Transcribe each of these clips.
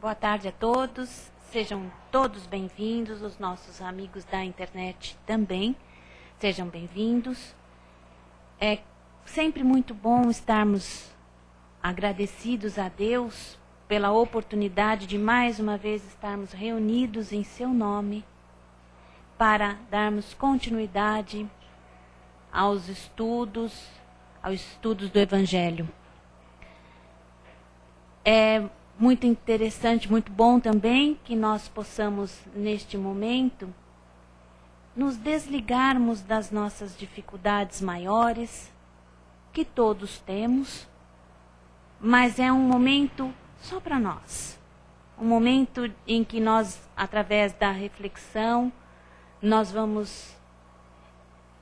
Boa tarde a todos, sejam todos bem-vindos, os nossos amigos da internet também, sejam bem-vindos. É sempre muito bom estarmos agradecidos a Deus pela oportunidade de mais uma vez estarmos reunidos em seu nome para darmos continuidade aos estudos do Evangelho. É muito interessante, muito bom também que nós possamos, neste momento, nos desligarmos das nossas dificuldades maiores, que todos temos, mas é um momento só para nós. Um momento em que nós, através da reflexão, nós vamos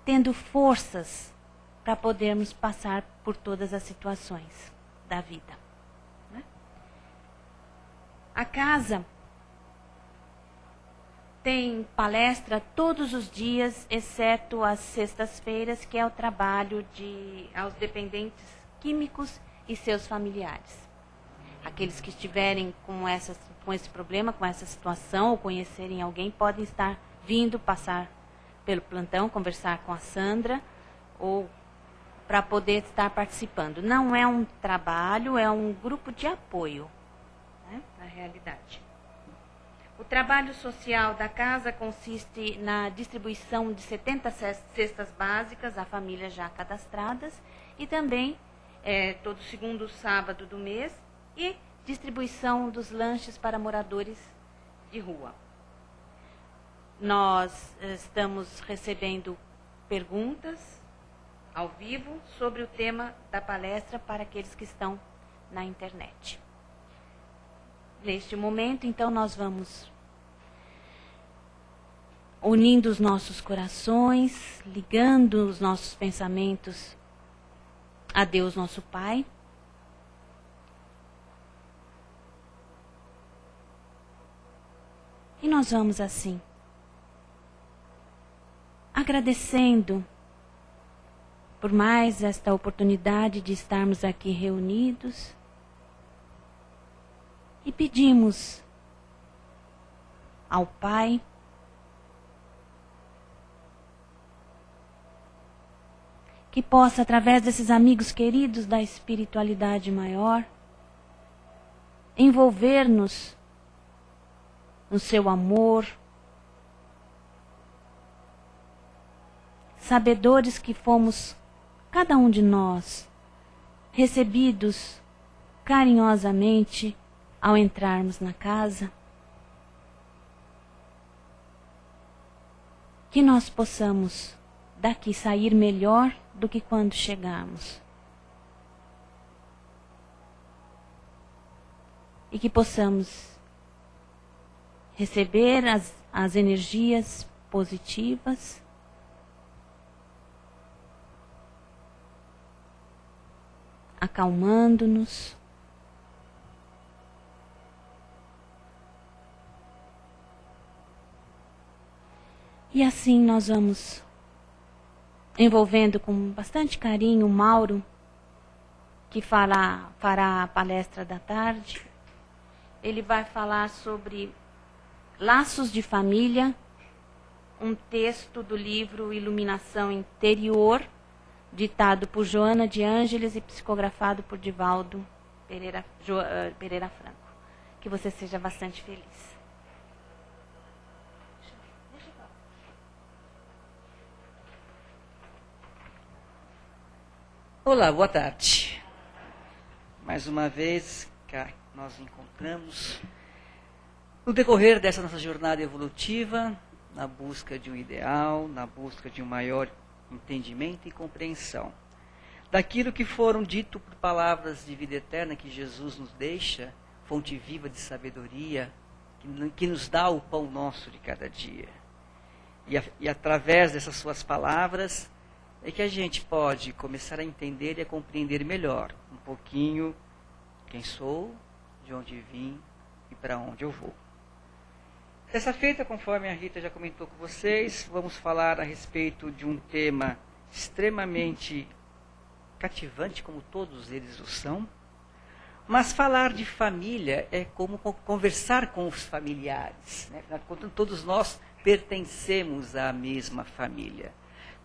tendo forças para podermos passar por todas as situações da vida. A casa tem palestra todos os dias, exceto as sextas-feiras, que é o trabalho aos dependentes químicos e seus familiares. Aqueles que estiverem com esse problema, com essa situação, ou conhecerem alguém, podem estar vindo passar pelo plantão, conversar com a Sandra, ou para poder estar participando. Não é um trabalho, é um grupo de apoio. Na realidade. O trabalho social da casa consiste na distribuição de 70 cestas básicas a famílias já cadastradas e também todo segundo sábado do mês e distribuição dos lanches para moradores de rua. Nós estamos recebendo perguntas ao vivo sobre o tema da palestra para aqueles que estão na internet. Neste momento, então, nós vamos unindo os nossos corações, ligando os nossos pensamentos a Deus, nosso Pai. E nós vamos assim, agradecendo por mais esta oportunidade de estarmos aqui reunidos. E pedimos ao Pai que possa, através desses amigos queridos da espiritualidade maior, envolver-nos no seu amor, sabedores que fomos, cada um de nós, recebidos carinhosamente ao entrarmos na casa, que nós possamos daqui sair melhor do que quando chegarmos. E que possamos receber as energias positivas, acalmando-nos, e assim nós vamos envolvendo com bastante carinho o Mauro, que fará a palestra da tarde. Ele vai falar sobre laços de família, um texto do livro Iluminação Interior, ditado por Joana de Ângeles e psicografado por Divaldo Pereira Franco. Que você seja bastante feliz. Olá, boa tarde. Mais uma vez, cá nós encontramos no decorrer dessa nossa jornada evolutiva, na busca de um ideal, na busca de um maior entendimento e compreensão daquilo que foram dito por palavras de vida eterna que Jesus nos deixa, fonte viva de sabedoria, que nos dá o pão nosso de cada dia. E através dessas suas palavras é que a gente pode começar a entender e a compreender melhor um pouquinho quem sou, de onde vim e para onde eu vou. Dessa feita, conforme a Rita já comentou com vocês, vamos falar a respeito de um tema extremamente cativante, como todos eles o são, Mas falar de família é como conversar com os familiares. Né? Todos nós pertencemos à mesma família.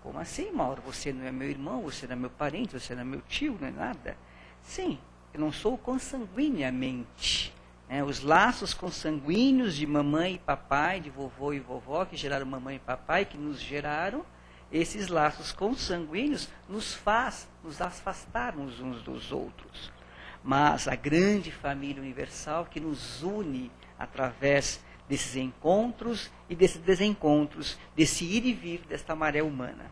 Como assim, Mauro? Você não é meu irmão, você não é meu parente, você não é meu tio, não é nada? Sim, eu não sou consanguineamente. Os laços consanguíneos de mamãe e papai, de vovô e vovó, que geraram mamãe e papai, que nos geraram, esses laços consanguíneos nos afastarmos uns dos outros. Mas a grande família universal que nos une através desses encontros e desses desencontros, desse ir e vir desta maré humana.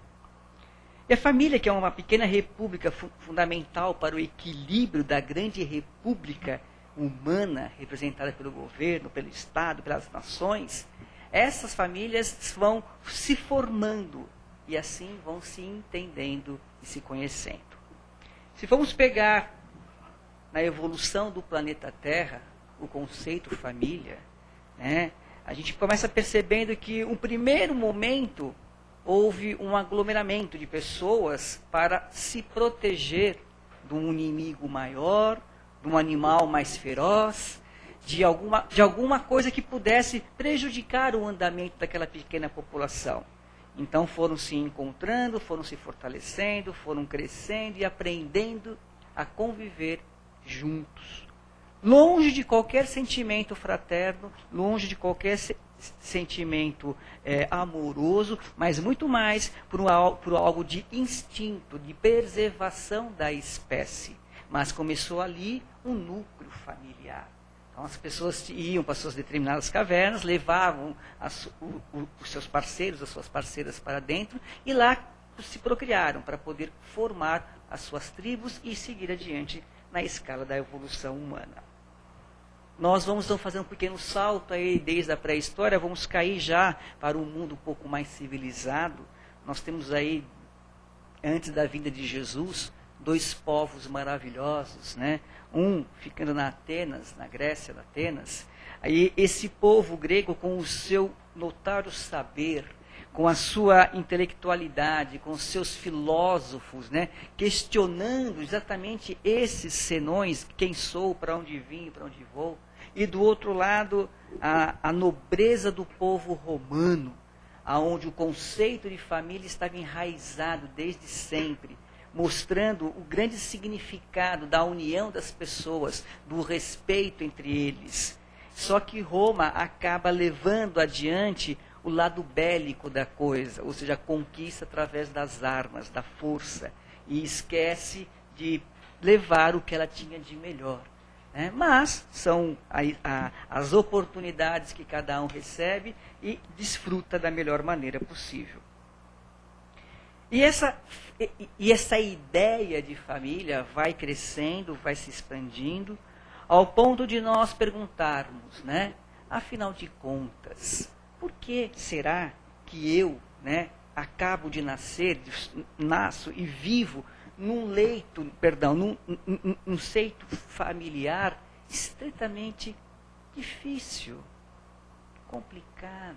E a família, que é uma pequena república fundamental para o equilíbrio da grande república humana, representada pelo governo, pelo Estado, pelas nações, essas famílias vão se formando e assim vão se entendendo e se conhecendo. Se formos pegar na evolução do planeta Terra o conceito família, a gente começa percebendo que, no primeiro momento, houve um aglomeramento de pessoas para se proteger de um inimigo maior, de um animal mais feroz, de alguma coisa que pudesse prejudicar o andamento daquela pequena população. Então foram se encontrando, foram se fortalecendo, foram crescendo e aprendendo a conviver juntos. Longe de qualquer sentimento fraterno, longe de qualquer sentimento amoroso, mas muito mais por algo de instinto, de preservação da espécie. Mas começou ali um núcleo familiar. Então as pessoas iam para suas determinadas cavernas, levavam os seus parceiros, as suas parceiras para dentro, e lá se procriaram para poder formar as suas tribos e seguir adiante na escala da evolução humana. Nós vamos então fazer um pequeno salto aí desde a pré-história, vamos cair já para um mundo um pouco mais civilizado. Nós temos aí, antes da vinda de Jesus, 2 povos maravilhosos, né? Um ficando na Grécia, na Atenas. Aí esse povo grego, com o seu notório saber, com a sua intelectualidade, com os seus filósofos, né? Questionando exatamente esses senões, quem sou, para onde vim, para onde vou. E do outro lado, a nobreza do povo romano, aonde o conceito de família estava enraizado desde sempre, mostrando o grande significado da união das pessoas, do respeito entre eles. Só que Roma acaba levando adiante o lado bélico da coisa, ou seja, a conquista através das armas, da força, e esquece de levar o que ela tinha de melhor. Mas são as oportunidades que cada um recebe e desfruta da melhor maneira possível. E essa ideia de família vai crescendo, vai se expandindo, ao ponto de nós perguntarmos, afinal de contas, por que será que eu, acabo de nasço e vivo num seito familiar estritamente difícil, complicado,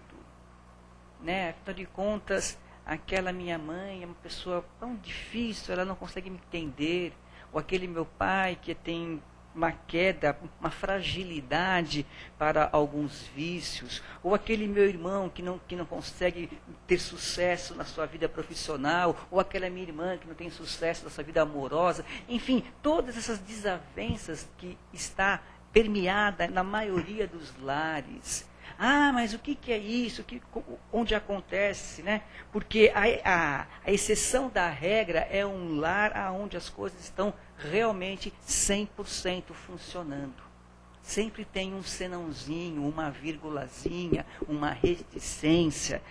Afinal de contas, aquela minha mãe é uma pessoa tão difícil, ela não consegue me entender, ou aquele meu pai que tem uma queda, uma fragilidade para alguns vícios, ou aquele meu irmão que não consegue ter sucesso na sua vida profissional, ou aquela minha irmã que não tem sucesso na sua vida amorosa, enfim, todas essas desavenças que está permeada na maioria dos lares. Mas o que é isso? Onde acontece? Porque a exceção da regra é um lar onde as coisas estão realmente 100% funcionando. Sempre tem um senãozinho, uma vírgulazinha, uma reticência.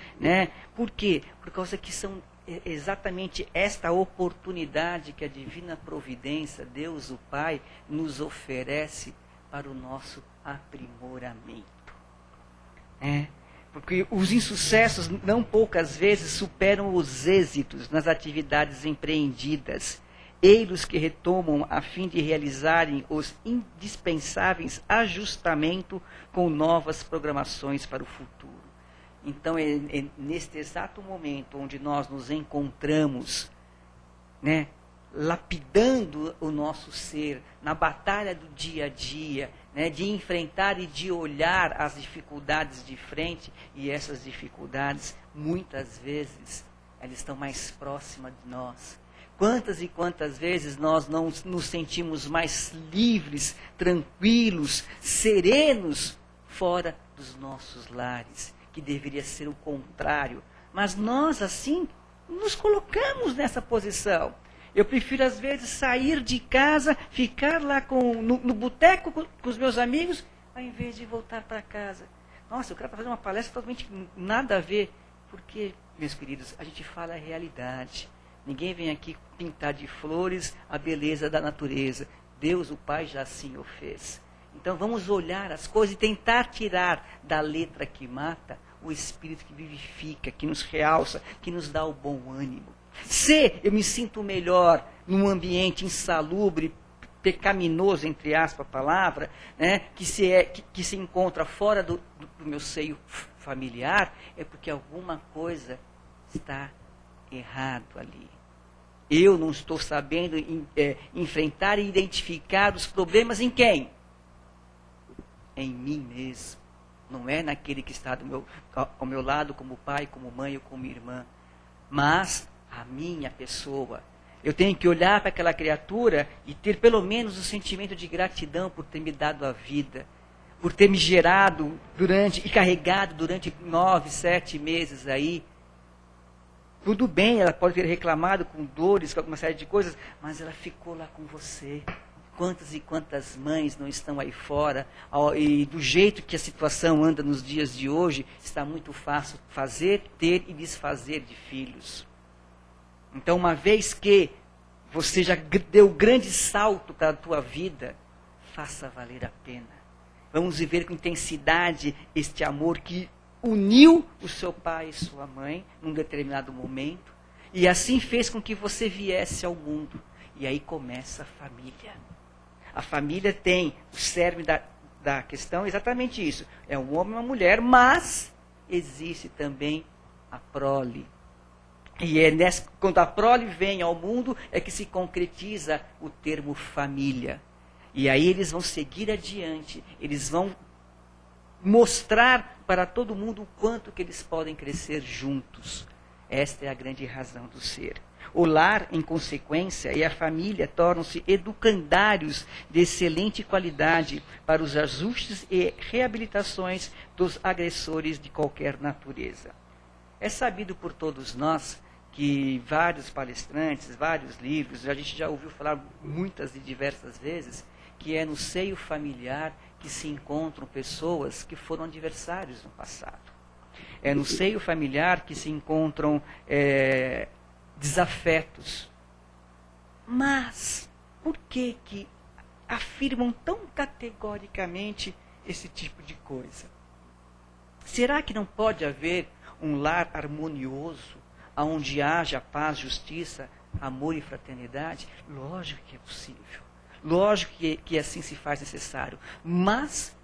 Por quê? Por causa que são exatamente esta oportunidade que a divina providência, Deus o Pai, nos oferece para o nosso aprimoramento. Porque os insucessos não poucas vezes superam os êxitos nas atividades empreendidas, eles que retomam a fim de realizarem os indispensáveis ajustamentos com novas programações para o futuro. Então é neste exato momento onde nós nos encontramos, lapidando o nosso ser, na batalha do dia a dia, né, de enfrentar e de olhar as dificuldades de frente, e essas dificuldades, muitas vezes, elas estão mais próximas de nós. Quantas e quantas vezes nós não nos sentimos mais livres, tranquilos, serenos, fora dos nossos lares, que deveria ser o contrário. Mas nós, assim, nos colocamos nessa posição. Eu prefiro, às vezes, sair de casa, ficar lá no boteco com os meus amigos, ao invés de voltar para casa. Nossa, eu quero fazer uma palestra totalmente nada a ver. Porque, meus queridos, a gente fala a realidade. Ninguém vem aqui pintar de flores a beleza da natureza. Deus, o Pai, já assim o fez. Então vamos olhar as coisas e tentar tirar da letra que mata o espírito que vivifica, que nos realça, que nos dá o bom ânimo. Se eu me sinto melhor num ambiente insalubre, pecaminoso, entre aspas, a palavra, né, que se encontra fora do meu seio familiar, é porque alguma coisa está errado ali. Eu não estou sabendo enfrentar e identificar os problemas em quem? Em mim mesmo. Não é naquele que está ao meu lado, como pai, como mãe ou como irmã. Mas a minha pessoa. Eu tenho que olhar para aquela criatura e ter pelo menos o sentimento de gratidão por ter me dado a vida. Por ter me gerado e carregado durante 9, 7 meses aí. Tudo bem, ela pode ter reclamado com dores, com alguma série de coisas, mas ela ficou lá com você. Quantas e quantas mães não estão aí fora, e do jeito que a situação anda nos dias de hoje, está muito fácil fazer, ter e desfazer de filhos. Então, uma vez que você já deu grande salto para a tua vida, faça valer a pena. Vamos viver com intensidade este amor que uniu o seu pai e sua mãe num determinado momento, e assim fez com que você viesse ao mundo. E aí começa a família. A família tem o cerne da questão exatamente isso. É um homem e uma mulher, mas existe também a prole. E quando a prole vem ao mundo, é que se concretiza o termo família. E aí eles vão seguir adiante, eles vão mostrar para todo mundo o quanto que eles podem crescer juntos. Esta é a grande razão do ser. O lar, em consequência, e a família tornam-se educandários de excelente qualidade para os ajustes e reabilitações dos agressores de qualquer natureza. É sabido por todos nós que vários palestrantes, vários livros, a gente já ouviu falar muitas e diversas vezes, que é no seio familiar que se encontram pessoas que foram adversários no passado. É no seio familiar que se encontram desafetos. Mas, por que afirmam tão categoricamente esse tipo de coisa? Será que não pode haver um lar harmonioso, onde haja paz, justiça, amor e fraternidade? Lógico que é possível. Lógico que assim se faz necessário. Mas,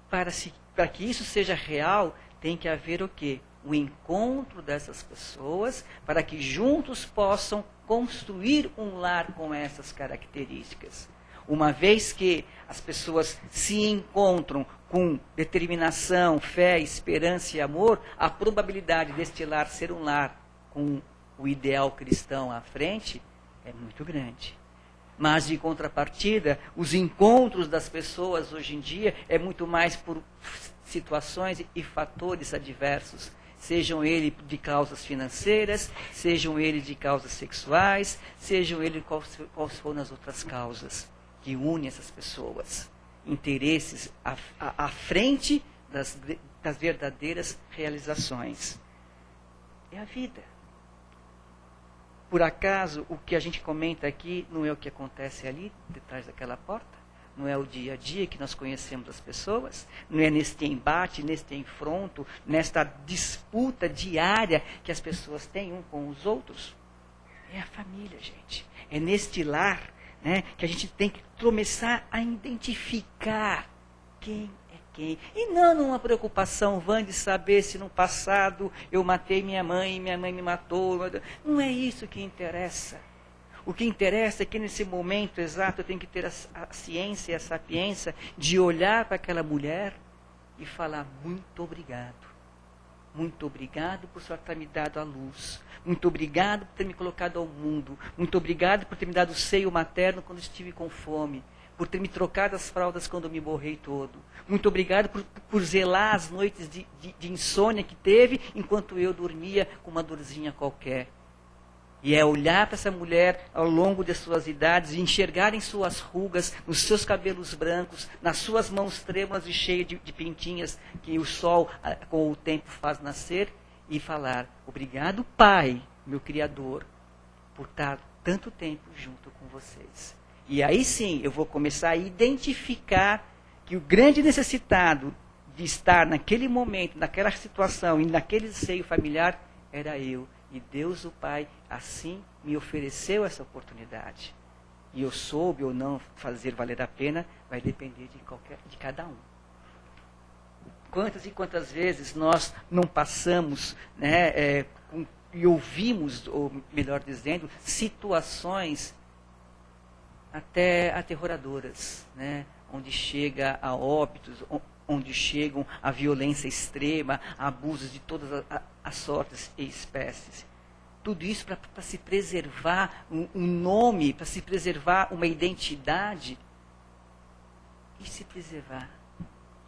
para que isso seja real, tem que haver o quê? O encontro dessas pessoas, para que juntos possam construir um lar com essas características. Uma vez que as pessoas se encontram com determinação, fé, esperança e amor, a probabilidade deste lar ser um lar com o ideal cristão à frente é muito grande. Mas, de contrapartida, os encontros das pessoas hoje em dia é muito mais por situações e fatores adversos. Sejam eles de causas financeiras, sejam eles de causas sexuais, sejam eles quais forem as outras causas que unem essas pessoas. Interesses à frente das verdadeiras realizações. É a vida. Por acaso, o que a gente comenta aqui não é o que acontece ali, detrás daquela porta? Não é o dia a dia que nós conhecemos as pessoas? Não é neste embate, neste enfronto, nesta disputa diária que as pessoas têm um com os outros? É a família, gente. É neste lar, né, que a gente tem que começar a identificar quem é quem. E não numa preocupação vã de saber se no passado eu matei minha mãe e minha mãe me matou. Não é isso que interessa. O que interessa é que nesse momento exato eu tenho que ter a ciência e a sapiência de olhar para aquela mulher e falar: muito obrigado. Muito obrigado por só ter me dado a luz. Muito obrigado por ter me colocado ao mundo. Muito obrigado por ter me dado o seio materno quando estive com fome. Por ter me trocado as fraldas quando me borrei todo. Muito obrigado por zelar as noites de insônia que teve enquanto eu dormia com uma dorzinha qualquer. E é olhar para essa mulher ao longo de suas idades e enxergar em suas rugas, nos seus cabelos brancos, nas suas mãos trêmulas e cheias de pintinhas que o sol com o tempo faz nascer, e falar: obrigado, Pai, meu Criador, por estar tanto tempo junto com vocês. E aí sim eu vou começar a identificar que o grande necessitado de estar naquele momento, naquela situação e naquele seio familiar era eu. E Deus, o Pai, assim me ofereceu essa oportunidade. E eu soube ou não fazer valer a pena, vai depender de cada um. Quantas e quantas vezes nós não passamos, né, e ouvimos, ou melhor dizendo, situações até aterroradoras, né, onde chega a óbitos, onde chegam a violência extrema, a abusos de todas as sortes e espécies. Tudo isso para se preservar um nome, para se preservar uma identidade e se preservar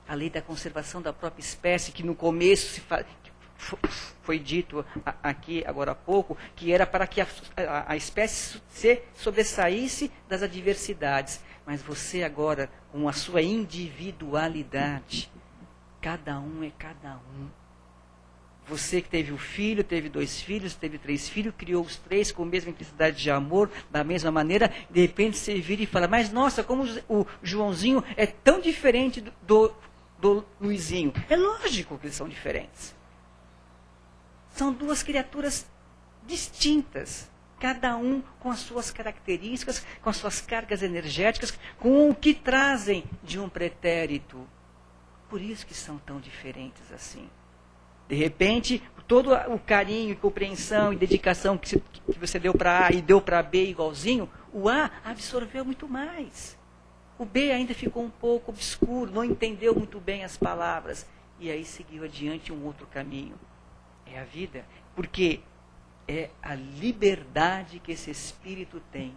a lei da conservação da própria espécie, que no começo foi dito aqui agora há pouco, que era para que a espécie se sobressaísse das adversidades. Mas você agora, com a sua individualidade, cada um é cada um. Você que teve um filho, teve 2 filhos, teve 3 filhos, criou os 3 com a mesma intensidade de amor, da mesma maneira, de repente você vira e fala: mas nossa, como o Joãozinho é tão diferente do Luizinho. É lógico que eles são diferentes. São 2 criaturas distintas. Cada um com as suas características, com as suas cargas energéticas, com o que trazem de um pretérito. Por isso que são tão diferentes assim. De repente, todo o carinho, compreensão e dedicação que você deu para A e deu para B igualzinho, o A absorveu muito mais. O B ainda ficou um pouco obscuro, não entendeu muito bem as palavras. E aí seguiu adiante um outro caminho. É a vida, porque é a liberdade que esse espírito tem,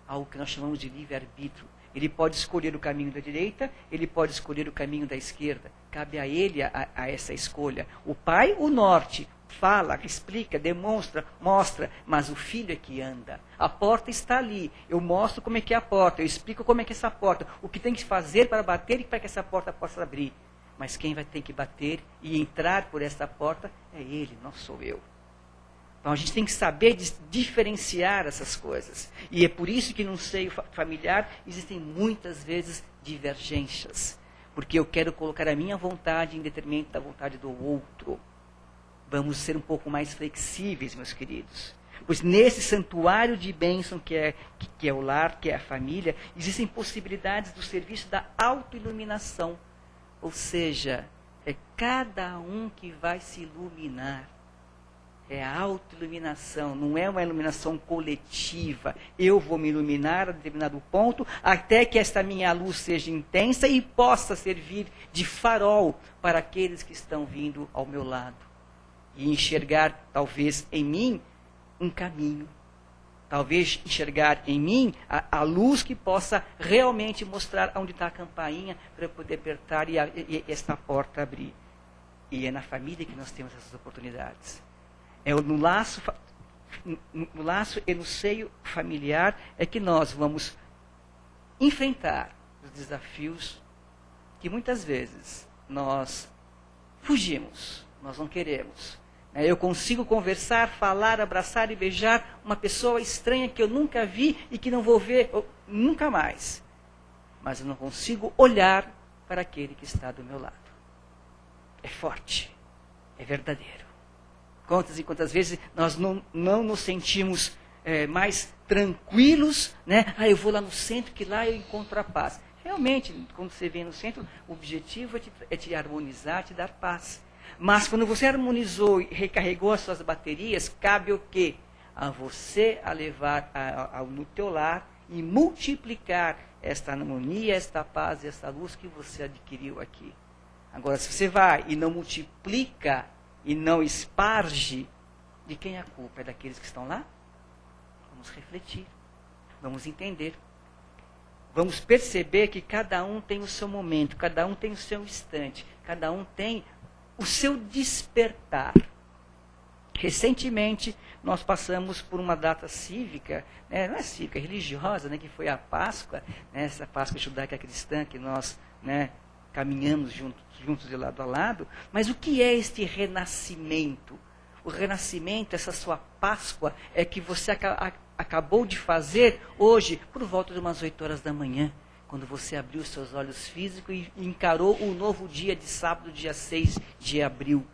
algo que nós chamamos de livre-arbítrio. Ele pode escolher o caminho da direita, ele pode escolher o caminho da esquerda. Cabe a ele a essa escolha. O pai, o norte, fala, explica, demonstra, mostra, mas o filho é que anda. A porta está ali. Eu mostro como é que é a porta, eu explico como é que é essa porta, o que tem que fazer para bater e para que essa porta possa abrir. Mas quem vai ter que bater e entrar por essa porta é ele, não sou eu. Então a gente tem que saber diferenciar essas coisas. E é por isso que no seio familiar existem muitas vezes divergências. Porque eu quero colocar a minha vontade em detrimento da vontade do outro. Vamos ser um pouco mais flexíveis, meus queridos. Pois nesse santuário de bênção que é o lar, que é a família, existem possibilidades do serviço da autoiluminação. Ou seja, é cada um que vai se iluminar. É a autoiluminação, não é uma iluminação coletiva. Eu vou me iluminar a determinado ponto, até que esta minha luz seja intensa e possa servir de farol para aqueles que estão vindo ao meu lado. E enxergar, talvez, em mim, um caminho. Talvez enxergar em mim a luz que possa realmente mostrar onde está a campainha para eu poder apertar e esta porta abrir. E é na família que nós temos essas oportunidades. É no laço e no seio familiar é que nós vamos enfrentar os desafios que muitas vezes nós fugimos, nós não queremos. Eu consigo conversar, falar, abraçar e beijar uma pessoa estranha que eu nunca vi e que não vou ver nunca mais. Mas eu não consigo olhar para aquele que está do meu lado. É forte, é verdadeiro. Quantas e quantas vezes nós não nos sentimos mais tranquilos, né? Eu vou lá no centro que lá eu encontro a paz. Realmente, quando você vem no centro, o objetivo é te harmonizar, te dar paz. Mas quando você harmonizou e recarregou as suas baterias, cabe o quê? a você a levar no teu lar e multiplicar esta harmonia, esta paz e esta luz que você adquiriu aqui. Agora, se você vai e não multiplica e não esparge, de quem é a culpa? É daqueles que estão lá? Vamos refletir, vamos entender. Vamos perceber que cada um tem o seu momento, cada um tem o seu instante, cada um tem o seu despertar. Recentemente, nós passamos por uma data cívica, não é cívica, é religiosa, que foi a Páscoa, essa Páscoa judaica cristã que nós caminhamos juntos de lado a lado. Mas o que é este renascimento? O renascimento, essa sua Páscoa, é que você acabou de fazer hoje, por volta de umas 8 horas da manhã, quando você abriu seus olhos físicos e encarou o novo dia de sábado, dia 6 de abril.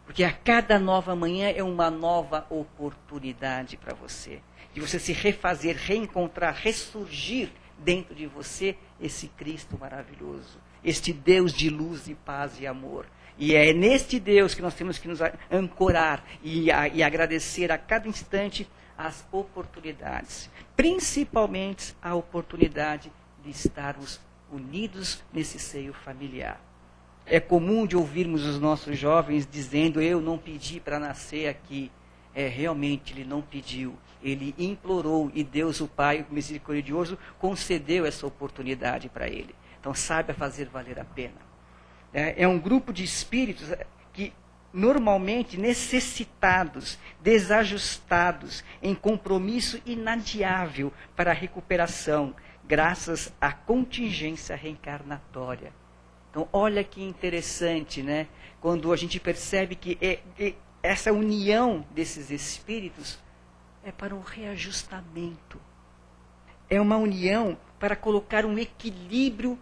Porque a cada nova manhã é uma nova oportunidade para você. De você se refazer, reencontrar, ressurgir dentro de você esse Cristo maravilhoso. Este Deus de luz e paz e amor. E é neste Deus que nós temos que nos ancorar e agradecer a cada instante as oportunidades. Principalmente a oportunidade de estarmos unidos nesse seio familiar. É comum de ouvirmos os nossos jovens dizendo: eu não pedi para nascer aqui. Realmente ele não pediu, ele implorou e Deus, o Pai, o misericordioso, concedeu essa oportunidade para ele. Então saiba fazer valer a pena. É um grupo de espíritos que normalmente necessitados, desajustados, em compromisso inadiável para a recuperação, graças à contingência reencarnatória. Então, olha que interessante, quando a gente percebe que essa união desses espíritos é para um reajustamento. É uma união para colocar um equilíbrio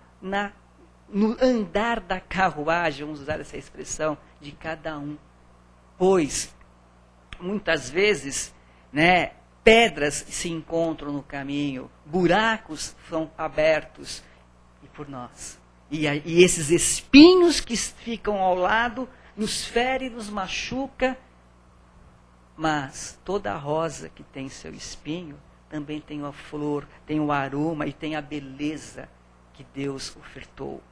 no andar da carruagem, vamos usar essa expressão, de cada um. Pois, muitas vezes, pedras se encontram no caminho, buracos são abertos, e por nós. E esses espinhos que ficam ao lado nos fere, nos machuca, mas toda rosa que tem seu espinho também tem a flor, tem o aroma e tem a beleza que Deus ofertou.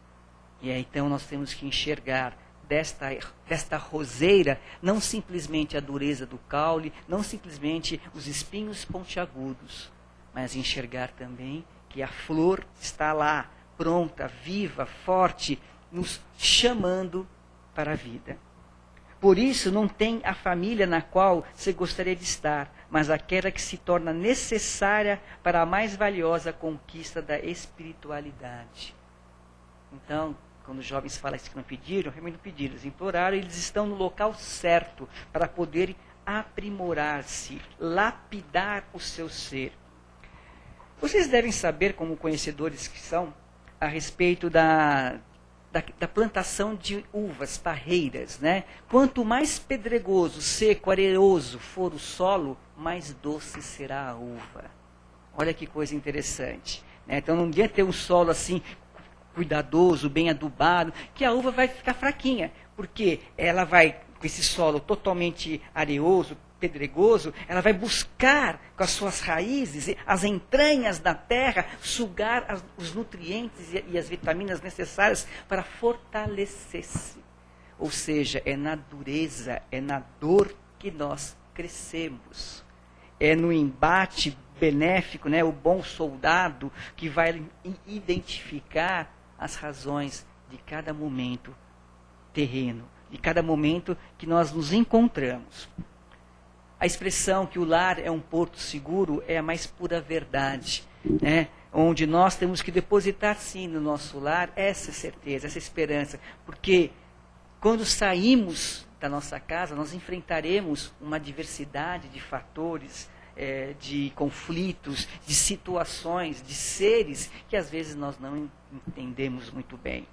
E então nós temos que enxergar desta roseira não simplesmente a dureza do caule, não simplesmente os espinhos pontiagudos, mas enxergar também que a flor está lá, pronta, viva, forte, nos chamando para a vida. Por isso, não tem a família na qual você gostaria de estar, mas aquela que se torna necessária para a mais valiosa conquista da espiritualidade. Então, quando os jovens falam isso que não pediram, realmente não pediram, eles imploraram, eles estão no local certo para poderem aprimorar-se, lapidar o seu ser. Vocês devem saber, como conhecedores que são, a respeito da plantação de uvas, parreiras, Quanto mais pedregoso, seco, arenoso for o solo, mais doce será a uva. Olha que coisa interessante. Então não adianta ter um solo assim, cuidadoso, bem adubado, que a uva vai ficar fraquinha, porque ela vai, com esse solo totalmente areoso, pedregoso, ela vai buscar com as suas raízes, as entranhas da terra, sugar os nutrientes e as vitaminas necessárias para fortalecer-se. Ou seja, é na dureza, é na dor que nós crescemos. É no embate benéfico, o bom soldado que vai identificar as razões de cada momento terreno, de cada momento que nós nos encontramos. A expressão que o lar é um porto seguro é a mais pura verdade, onde nós temos que depositar sim no nosso lar essa certeza, essa esperança, porque quando saímos da nossa casa, nós enfrentaremos uma diversidade de fatores, de conflitos, de situações, de seres que às vezes nós não entendemos muito bem.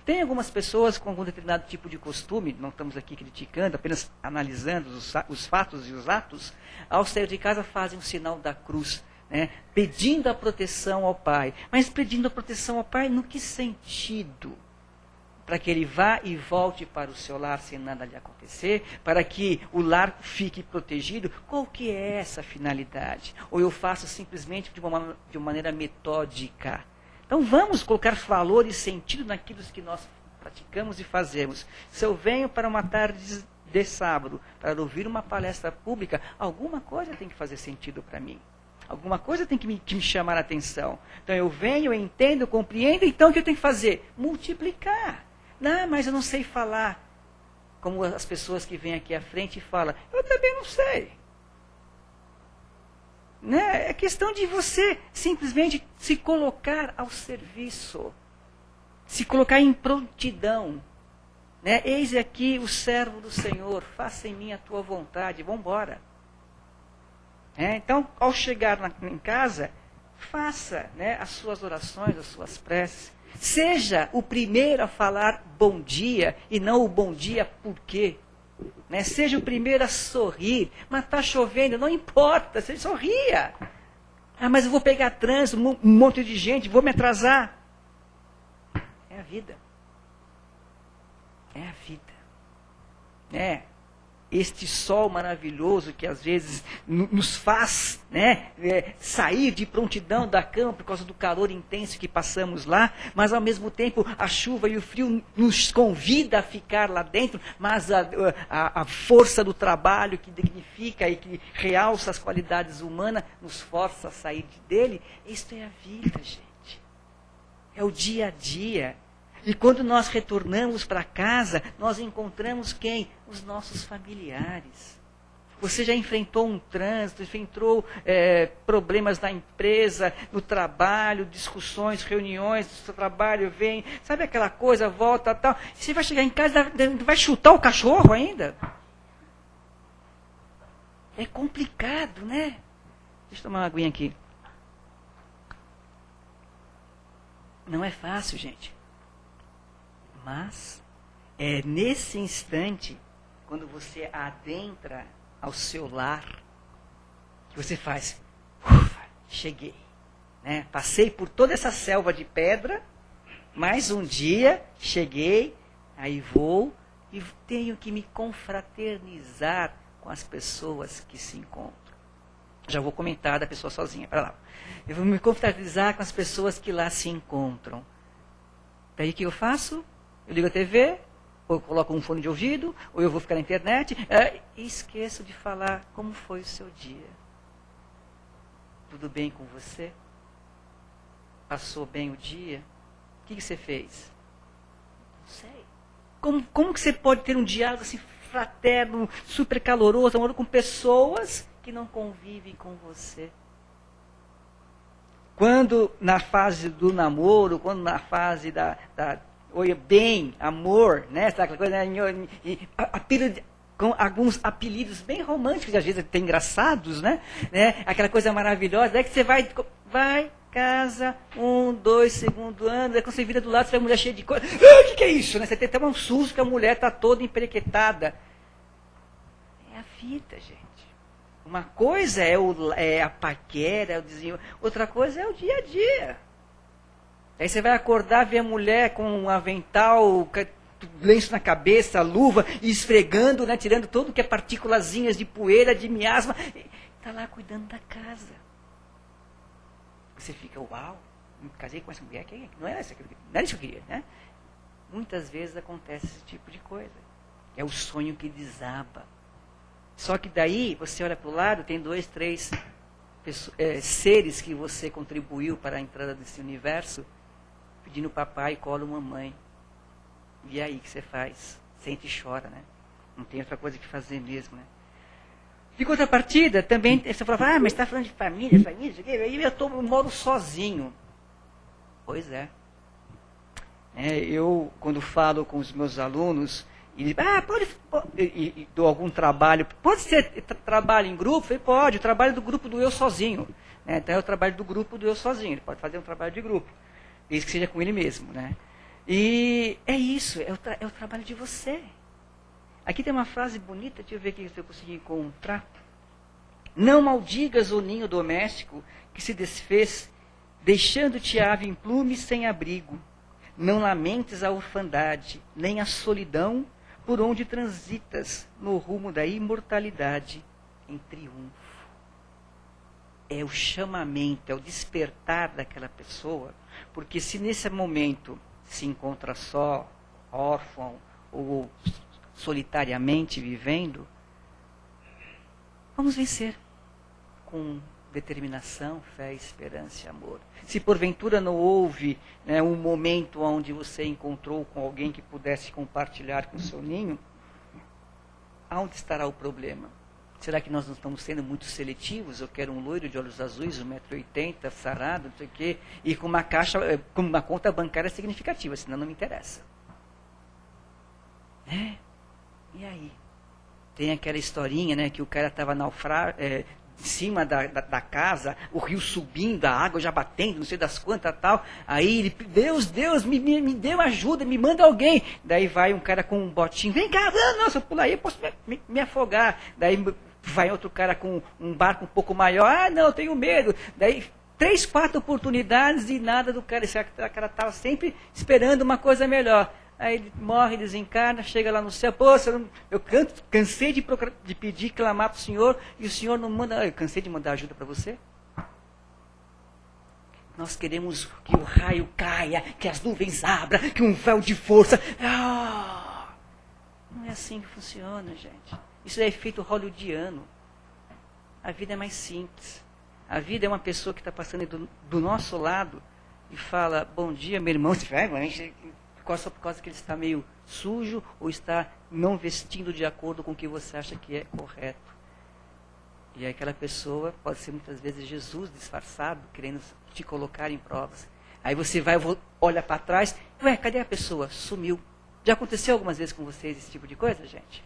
Tem algumas pessoas com algum determinado tipo de costume, não estamos aqui criticando, apenas analisando os fatos e os atos, ao sair de casa fazem o sinal da cruz, pedindo a proteção ao Pai. Mas pedindo a proteção ao Pai no que sentido? para que ele vá e volte para o seu lar sem nada lhe acontecer, para que o lar fique protegido? Qual que é essa finalidade? Ou eu faço simplesmente de uma maneira metódica? Então vamos colocar valor e sentido naquilo que nós praticamos e fazemos. Se eu venho para uma tarde de sábado para ouvir uma palestra pública, alguma coisa tem que fazer sentido para mim. Alguma coisa tem que me chamar a atenção. Então eu venho, eu entendo, eu compreendo, então o que eu tenho que fazer? Multiplicar. Não, mas eu não sei falar. Como as pessoas que vêm aqui à frente e falam, eu também não sei. Né? É questão de você simplesmente se colocar ao serviço. Se colocar em prontidão. Né? Eis aqui o servo do Senhor, faça em mim a tua vontade, vamos embora. Então, ao chegar em casa, faça, né, as suas orações, as suas preces. Seja o primeiro a falar bom dia e não o bom dia por quê. Né? Seja o primeiro a sorrir. Mas está chovendo, não importa, você sorria. Ah, mas eu vou pegar trânsito, um monte de gente, vou me atrasar. É a vida. É a vida. Este sol maravilhoso que às vezes nos faz, né, sair de prontidão da cama por causa do calor intenso que passamos lá, mas ao mesmo tempo a chuva e o frio nos convida a ficar lá dentro, mas a força do trabalho que dignifica e que realça as qualidades humanas nos força a sair dele. Isto é a vida, gente. É o dia a dia. E quando nós retornamos para casa, nós encontramos quem? Os nossos familiares. Você já enfrentou um trânsito, enfrentou problemas na empresa, no trabalho, discussões, reuniões do seu trabalho, vem, sabe aquela coisa, volta, tal. Você vai chegar em casa, vai chutar o cachorro ainda? É complicado, né? Deixa eu tomar uma aguinha aqui. Não é fácil, gente. Mas é nesse instante, quando você adentra ao seu lar, que você faz, ufa, cheguei. Né? Passei por toda essa selva de pedra, mais um dia, cheguei, aí vou e tenho que me confraternizar com as pessoas que se encontram. Já vou comentar da pessoa sozinha, para lá. Eu vou me confraternizar com as pessoas que lá se encontram. Daí o que eu faço? Eu ligo a TV, ou eu coloco um fone de ouvido, ou eu vou ficar na internet, e esqueço de falar como foi o seu dia. Tudo bem com você? Passou bem o dia? O que você fez? Não sei. Como que você pode ter um diálogo assim fraterno, super caloroso, amoroso com pessoas que não convivem com você? Quando na fase do namoro, quando na fase oi, bem, amor, né? Aquela coisa, né? Com alguns apelidos bem românticos, às vezes até engraçados, né? Aquela coisa maravilhosa, é que você vai, casa, 1, 2, segundo ano, aí quando você vira do lado, você vê a mulher cheia de coisa. O que é isso? Né? Você tem até um susto que a mulher está toda emperequetada. É a vida, gente. Uma coisa é a paquera, é o desenho, outra coisa é o dia a dia. Aí você vai acordar, ver a mulher com um avental, lenço na cabeça, luva, e esfregando, né, tirando tudo que é partículazinhas de poeira, de miasma. Está lá cuidando da casa. Você fica, uau, me casei com essa mulher, não era isso que eu queria. Né? Muitas vezes acontece esse tipo de coisa. É o sonho que desaba. Só que daí, você olha para o lado, tem 2, 3 seres que você contribuiu para a entrada desse universo, pedindo papai, colo, mamãe. E aí, o que você faz? Sente e chora, né? Não tem outra coisa que fazer mesmo, né? De contrapartida, também, você falava, mas está falando de família, aí eu moro sozinho. Pois é. Eu, quando falo com os meus alunos, e dou algum trabalho, pode ser trabalho em grupo? Eu falei, pode, o trabalho do grupo do eu sozinho. Então é o trabalho do grupo do eu sozinho, ele pode fazer um trabalho de grupo. Desde que seja com ele mesmo, né? E é isso, é o trabalho de você. Aqui tem uma frase bonita, deixa eu ver aqui se eu conseguir encontrar. Não maldigas o ninho doméstico que se desfez, deixando-te ave em plume sem abrigo. Não lamentes a orfandade, nem a solidão por onde transitas no rumo da imortalidade em triunfo. É o chamamento, é o despertar daquela pessoa, porque se nesse momento se encontra só, órfão ou solitariamente vivendo, vamos vencer com determinação, fé, esperança e amor. Se porventura não houve um momento onde você encontrou com alguém que pudesse compartilhar com o seu ninho, aonde estará o problema? Será que nós não estamos sendo muito seletivos? Eu quero um loiro de olhos azuis, 1,80 m, sarado, não sei o quê, e com uma caixa, com uma conta bancária significativa, senão não me interessa. E aí? Tem aquela historinha, que o cara estava em cima da casa, o rio subindo, a água já batendo, não sei das quantas tal. Aí ele, Deus, me dê uma ajuda, me manda alguém. Daí vai um cara com um botinho, vem cá, nossa, eu pulo aí, eu posso me afogar. Daí vai outro cara com um barco um pouco maior, não, eu tenho medo. Daí 3, 4 oportunidades e nada do cara. Esse cara estava sempre esperando uma coisa melhor. Aí ele morre, desencarna, chega lá no céu. Pô, eu cansei de pedir, clamar para o Senhor, e o Senhor não manda. Eu cansei de mandar ajuda para você. Nós queremos que o raio caia, que as nuvens abram, que um véu de força. Não é assim que funciona, gente. Isso é efeito hollywoodiano. A vida é mais simples. A vida é uma pessoa que está passando do nosso lado e fala, bom dia, meu irmão. Só por causa que ele está meio sujo ou está não vestindo de acordo com o que você acha que é correto. E aquela pessoa pode ser muitas vezes Jesus disfarçado, querendo te colocar em provas. Aí você vai, olha para trás, cadê a pessoa? Sumiu. Já aconteceu algumas vezes com vocês esse tipo de coisa, gente?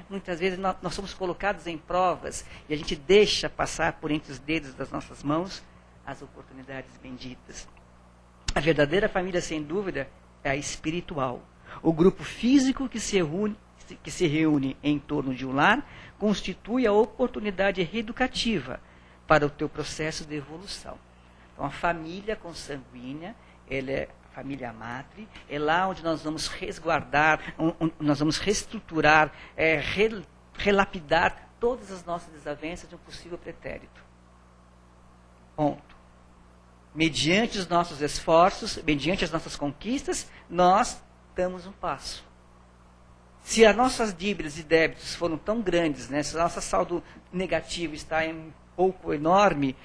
Muitas vezes nós somos colocados em provas e a gente deixa passar por entre os dedos das nossas mãos as oportunidades benditas. A verdadeira família, sem dúvida, é a espiritual. O grupo físico que se reúne em torno de um lar constitui a oportunidade reeducativa para o teu processo de evolução. Então, a família consanguínea, ela é a família matre, é lá onde nós vamos resguardar, onde nós vamos reestruturar, relapidar todas as nossas desavenças de um possível pretérito. Ponto. Mediante os nossos esforços, mediante as nossas conquistas, nós damos um passo. Se as nossas dívidas e débitos foram tão grandes, se o nosso saldo negativo está um pouco enorme,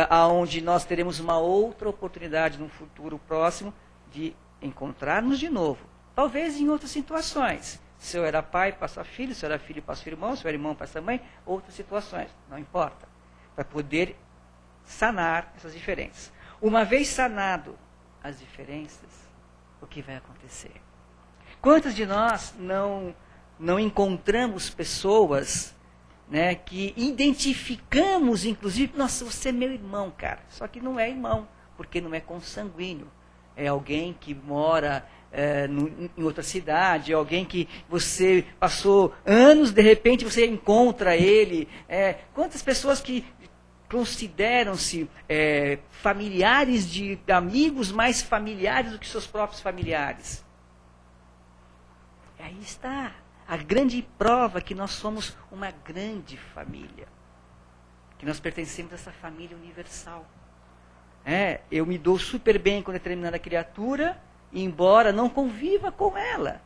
aonde nós teremos uma outra oportunidade num futuro próximo de encontrarmos de novo. Talvez em outras situações. Se eu era pai, passa a filho, se eu era filho, passa a irmão, se eu era irmão, passa a mãe, outras situações. Não importa. Para poder sanar essas diferenças. Uma vez sanado as diferenças, o que vai acontecer? Quantos de nós não encontramos pessoas que identificamos, inclusive, nossa, você é meu irmão, cara. Só que não é irmão, porque não é consanguíneo. É alguém que mora em outra cidade, é alguém que você passou anos, de repente você encontra ele. Quantas pessoas que consideram-se familiares de amigos mais familiares do que seus próprios familiares. Aí está a grande prova que nós somos uma grande família, que nós pertencemos a essa família universal. Eu me dou super bem com determinada criatura, embora não conviva com ela,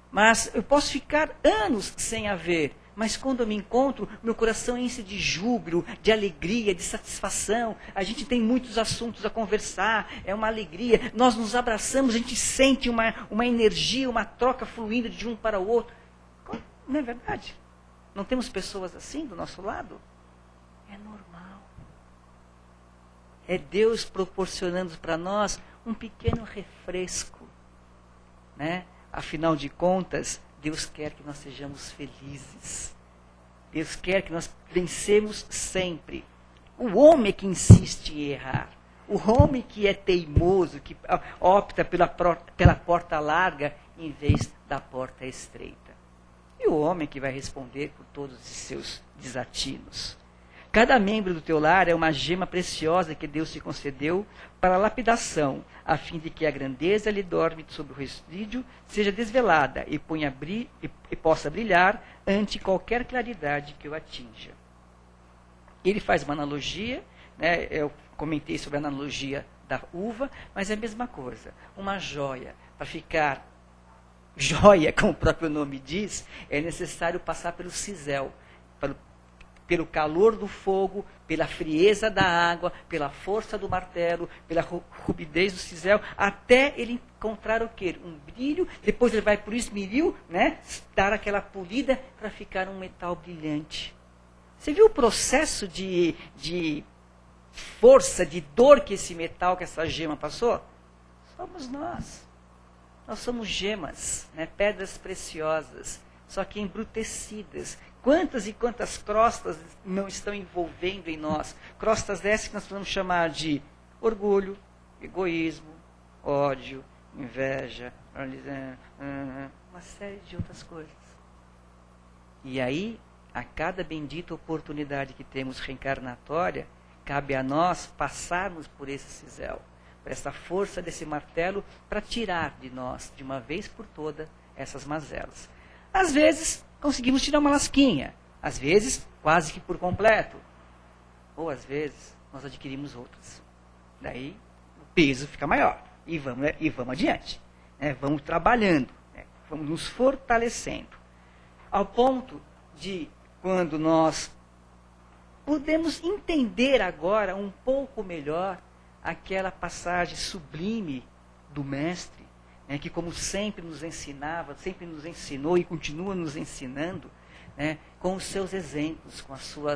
mas eu posso ficar anos sem a ver. Mas quando eu me encontro, meu coração enche de júbilo, de alegria, de satisfação. A gente tem muitos assuntos a conversar, é uma alegria. Nós nos abraçamos, a gente sente uma energia, uma troca fluindo de um para o outro. Não é verdade? Não temos pessoas assim do nosso lado? É normal. É Deus proporcionando para nós um pequeno refresco. Afinal de contas, Deus quer que nós sejamos felizes. Deus quer que nós vencemos sempre. O homem é que insiste em errar. O homem que é teimoso, que opta pela porta larga em vez da porta estreita. E o homem que vai responder por todos os seus desatinos. Cada membro do teu lar é uma gema preciosa que Deus te concedeu para a lapidação, a fim de que a grandeza lhe dorme sobre o resíduo seja desvelada e possa brilhar ante qualquer claridade que o atinja. Ele faz uma analogia, né? Eu comentei sobre a analogia da uva, mas é a mesma coisa. Uma joia, para ficar joia, como o próprio nome diz, é necessário passar pelo cisel, pelo calor do fogo, pela frieza da água, pela força do martelo, pela rubidez do cisel, até ele encontrar o quê? Um brilho, depois ele vai para o esmeril, né? Dar aquela polida para ficar um metal brilhante. Você viu o processo de força, de dor que esse metal, que essa gema passou? Somos nós. Nós somos gemas, né? Pedras preciosas, só que embrutecidas. Quantas e quantas crostas não estão envolvendo em nós? Crostas dessas que nós podemos chamar de orgulho, egoísmo, ódio, inveja, uma série de outras coisas. E aí, a cada bendita oportunidade que temos reencarnatória, cabe a nós passarmos por esse cisel, por essa força desse martelo, para tirar de nós, de uma vez por toda, essas mazelas. Às vezes, conseguimos tirar uma lasquinha. Às vezes, quase que por completo. Ou, às vezes, nós adquirimos outras. Daí, o peso fica maior. E vamos adiante. Né? Vamos trabalhando. Né? Vamos nos fortalecendo. Ao ponto de, quando nós podemos entender agora um pouco melhor aquela passagem sublime do Mestre, que como sempre nos ensinava, sempre nos ensinou e continua nos ensinando, né, com os seus exemplos, com a sua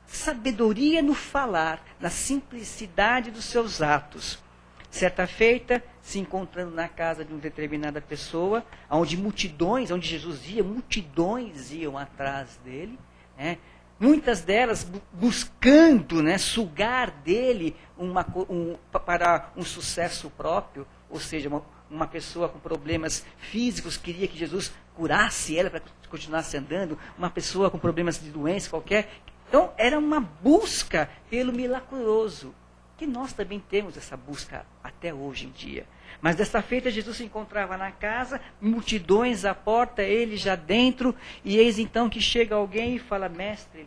sabedoria no falar, na simplicidade dos seus atos. Certa feita, se encontrando na casa de uma determinada pessoa, onde Jesus ia, multidões iam atrás dele, né, muitas delas buscando, né, sugar dele para um sucesso próprio. Ou seja, uma pessoa com problemas físicos queria que Jesus curasse ela para que continuasse andando. Uma pessoa com problemas de doença qualquer. Então, era uma busca pelo milagroso. Que nós também temos essa busca até hoje em dia. Mas desta feita, Jesus se encontrava na casa, multidões à porta, ele já dentro. E eis então que chega alguém e fala: mestre,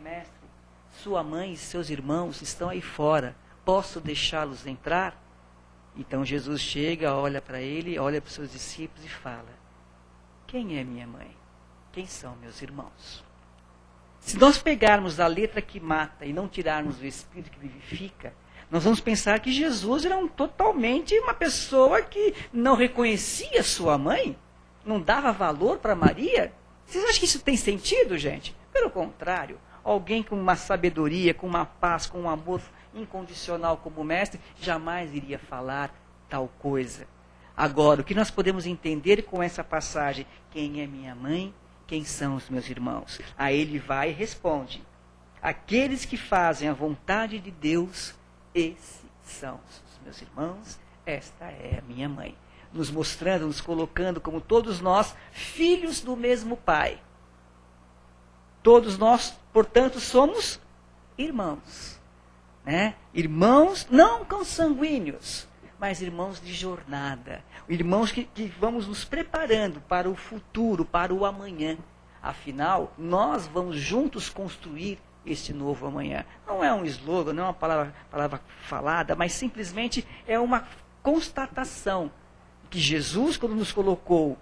sua mãe e seus irmãos estão aí fora. Posso deixá-los entrar? Então Jesus chega, olha para ele, olha para os seus discípulos e fala: quem é minha mãe? Quem são meus irmãos? Se nós pegarmos a letra que mata e não tirarmos o espírito que vivifica, nós vamos pensar que Jesus era totalmente uma pessoa que não reconhecia sua mãe, não dava valor para Maria. Vocês acham que isso tem sentido, gente? Pelo contrário, alguém com uma sabedoria, com uma paz, com um amor incondicional como mestre, jamais iria falar tal coisa. Agora, o que nós podemos entender com essa passagem? Quem é minha mãe? Quem são os meus irmãos? Aí ele vai e responde: aqueles que fazem a vontade de Deus, esses são os meus irmãos, esta é a minha mãe. Nos mostrando, nos colocando como todos nós, filhos do mesmo Pai. Todos nós, portanto, somos irmãos. Né? Irmãos não consanguíneos, mas irmãos de jornada. Irmãos que vamos nos preparando para o futuro, para o amanhã. Afinal, nós vamos juntos construir este novo amanhã. Não é um slogan, não é uma palavra falada, mas simplesmente é uma constatação que Jesus, quando nos colocou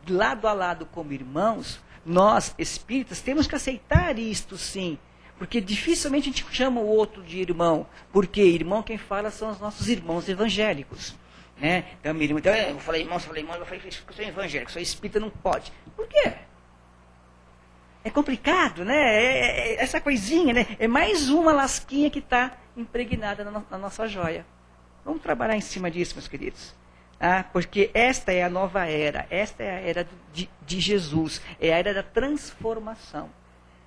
lado a lado como irmãos, nós, espíritas, temos que aceitar isto sim. Porque dificilmente a gente chama o outro de irmão. Porque irmão quem fala são os nossos irmãos evangélicos. Né? Então, eu falei irmão, eu falei que eu sou evangélico, sou espírita, não pode. Por quê? É complicado, né? Essa coisinha, né? É mais uma lasquinha que está impregnada na nossa joia. Vamos trabalhar em cima disso, meus queridos. Porque esta é a nova era. Esta é a era de Jesus. É a era da transformação.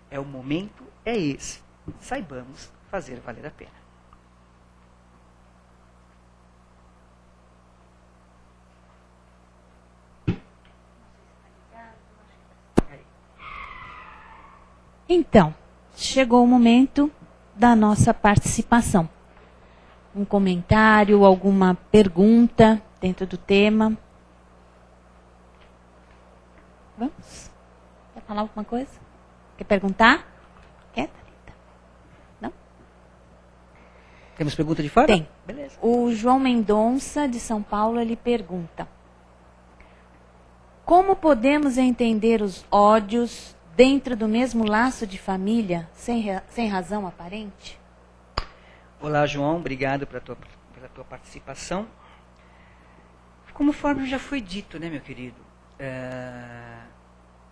É o momento, é esse. Saibamos fazer valer a pena. Então, chegou o momento da nossa participação. Um comentário, alguma pergunta dentro do tema. Vamos? Quer falar alguma coisa? Quer perguntar? Quer, Thalita? Não? Temos pergunta de fora? Tem. Beleza. O João Mendonça, de São Paulo, ele pergunta: como podemos entender os ódios dentro do mesmo laço de família, sem razão aparente? Olá, João, obrigado pela tua participação. Conforme já foi dito, né, meu querido,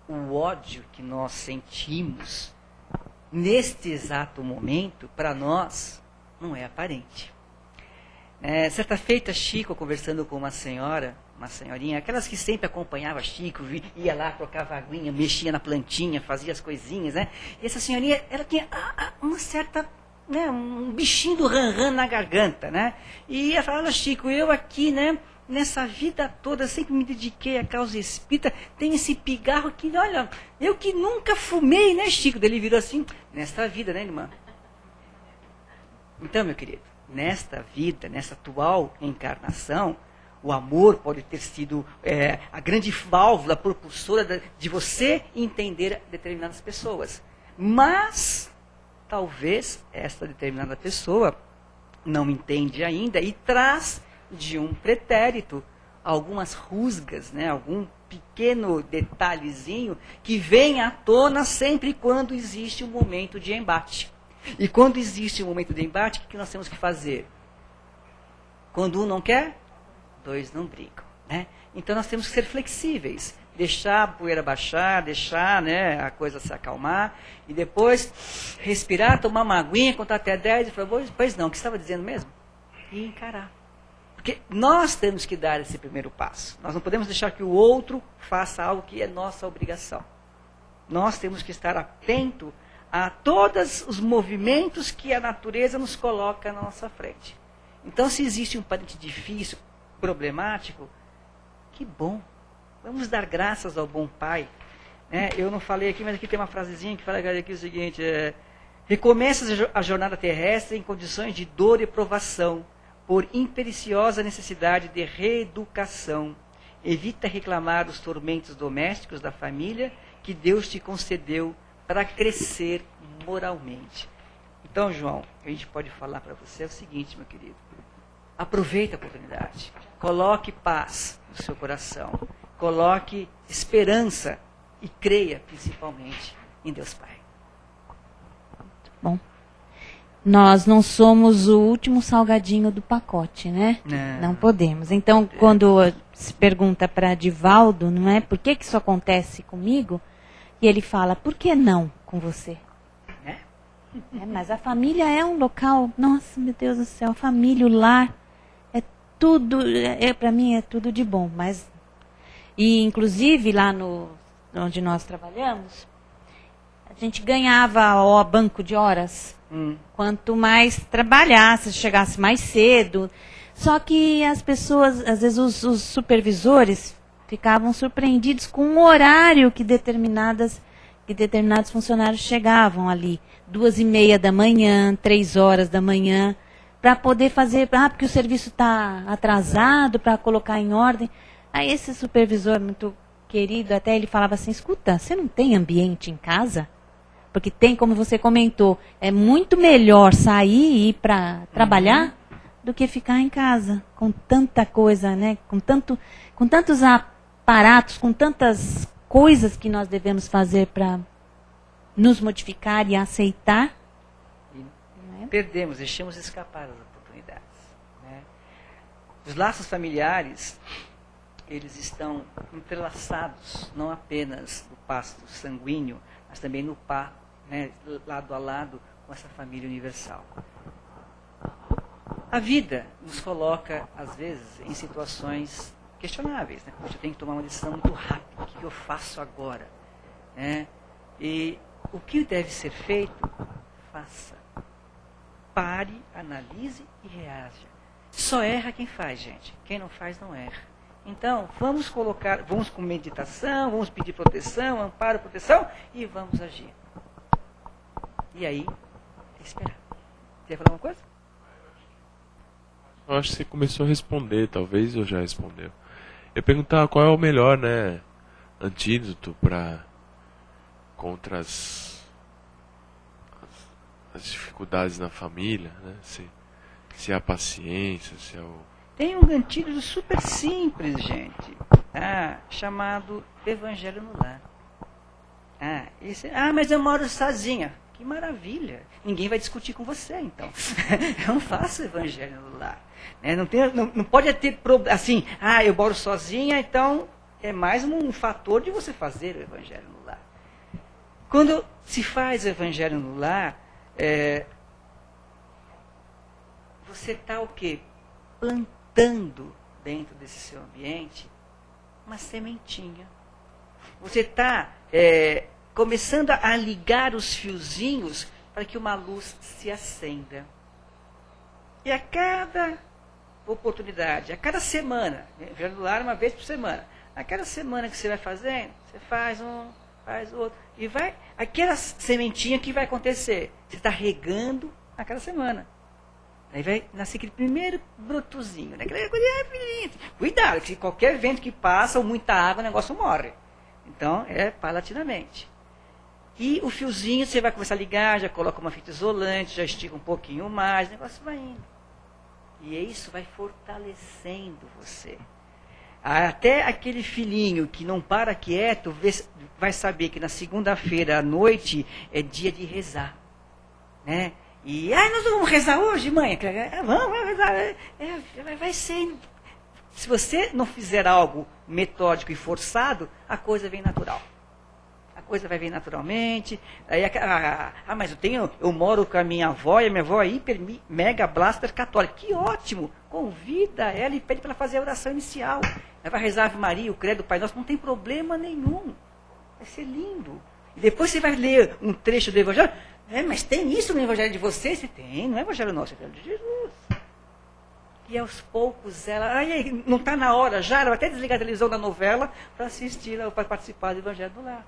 o ódio que nós sentimos neste exato momento, para nós, não é aparente. Certa feita, Chico, conversando com uma senhorinha, aquelas que sempre acompanhava Chico, ia lá, trocava aguinha, mexia na plantinha, fazia as coisinhas, né? E essa senhorinha, ela tinha uma certa, né, um bichinho do ran-ran na garganta, né? E ela falava: Chico, eu aqui, né, nessa vida toda, sempre me dediquei à causa espírita, tem esse pigarro que, olha, eu que nunca fumei, né, Chico? Daí ele virou assim: nesta vida, né, irmã? Então, meu querido, nesta vida, nessa atual encarnação, o amor pode ter sido a grande válvula propulsora de você entender determinadas pessoas. Mas, talvez, esta determinada pessoa não entende ainda e traz de um pretérito algumas rusgas, né, algum pequeno detalhezinho que vem à tona sempre quando existe um momento de embate. E quando existe um momento de embate, o que nós temos que fazer? Quando um não quer, dois não brigam, né? Então nós temos que ser flexíveis, deixar a poeira baixar, deixar, né, a coisa se acalmar, e depois respirar, tomar uma aguinha, contar até 10 e falar: pois não, o que você estava dizendo mesmo? E encarar. Porque nós temos que dar esse primeiro passo. Nós não podemos deixar que o outro faça algo que é nossa obrigação. Nós temos que estar atento a todos os movimentos que a natureza nos coloca na nossa frente. Então, se existe um parente difícil, problemático, que bom. Vamos dar graças ao bom Pai. Eu não falei aqui, mas aqui tem uma frasezinha que fala aqui o seguinte: recomeça a jornada terrestre em condições de dor e provação, por impericiosa necessidade de reeducação. Evita reclamar os tormentos domésticos da família que Deus te concedeu para crescer moralmente. Então, João, a gente pode falar para você o seguinte, meu querido: aproveite a oportunidade, coloque paz no seu coração, coloque esperança e creia principalmente em Deus Pai. Bom, nós não somos o último salgadinho do pacote, né? Não podemos. Então, quando se pergunta para Divaldo, não é, por que isso acontece comigo? E ele fala: por que não com você? Mas a família é um local, nossa, meu Deus do céu, a família, o lar, é tudo, para mim é tudo de bom. Mas, e inclusive lá onde nós trabalhamos, a gente ganhava o banco de horas. Quanto mais trabalhasse, chegasse mais cedo. Só que as pessoas, às vezes os supervisores, ficavam surpreendidos com o horário que determinados funcionários chegavam ali. 2:30 da manhã, 3 horas da manhã, para poder fazer, porque o serviço está atrasado, para colocar em ordem. Aí esse supervisor muito querido, até ele falava assim: escuta, você não tem ambiente em casa? Porque tem, como você comentou, é muito melhor sair e ir para trabalhar do que ficar em casa, com tanta coisa, né? Com tantos aparatos, com tantas coisas que nós devemos fazer para nos modificar e aceitar. Perdemos, deixamos escapar as oportunidades. Né? Os laços familiares, eles estão entrelaçados, não apenas no pasto sanguíneo, mas também no lado a lado com essa família universal. A vida nos coloca, às vezes, em situações questionáveis. Né? Poxa, eu tenho que tomar uma decisão muito rápida. O que eu faço agora? Né? E o que deve ser feito? Faça. Pare, analise e reaja. Só erra quem faz, gente. Quem não faz, não erra. Então, vamos com meditação, vamos pedir proteção, amparo, proteção e vamos agir. E aí, esperar. Quer falar alguma coisa? Eu acho que você começou a responder, talvez eu já respondeu. Eu ia perguntar qual é o melhor, né, antídoto contra as dificuldades na família, né? Se é a paciência, se é o... Tem um antídoto super simples, gente, chamado Evangelho no Lar. Mas eu moro sozinha. Que maravilha. Ninguém vai discutir com você, então. Eu não faço Evangelho no Lar. Não pode ter assim, eu moro sozinha, então é mais um fator de você fazer o Evangelho no Lar. Quando se faz o Evangelho no Lar, você está o quê? Plantando dentro desse seu ambiente uma sementinha. Você está começando a ligar os fiozinhos para que uma luz se acenda. E a cada oportunidade, a cada semana, Evangelho no Lar uma vez por semana, a cada semana que você vai fazendo, você faz um, faz outro, e vai, aquela sementinha que vai acontecer, você está regando a cada semana. Aí vai nascer aquele primeiro brotozinho, né? Cuidado, que qualquer vento que passa ou muita água, o negócio morre. Então, paulatinamente. E o fiozinho você vai começar a ligar, já coloca uma fita isolante, já estica um pouquinho mais, o negócio vai indo. E isso vai fortalecendo você. Até aquele filhinho que não para quieto, vai saber que na segunda-feira à noite é dia de rezar. Né? E, nós vamos rezar hoje, mãe? Vamos rezar. Vai ser. Se você não fizer algo metódico e forçado, a coisa vem natural. A coisa vai vir naturalmente. Aí, mas eu moro com a minha avó, e a minha avó é mega blaster católica. Que ótimo! Convida ela e pede para ela fazer a oração inicial. Ela vai rezar Ave Maria, o Credo, o Pai Nosso, não tem problema nenhum. Vai ser lindo. E depois você vai ler um trecho do Evangelho. Mas tem isso no Evangelho de vocês? Você tem, não é Evangelho nosso, é Evangelho de Jesus. E aos poucos ela, não está na hora já, ela vai até desligar a televisão da novela para assistir, para participar do Evangelho do Lar.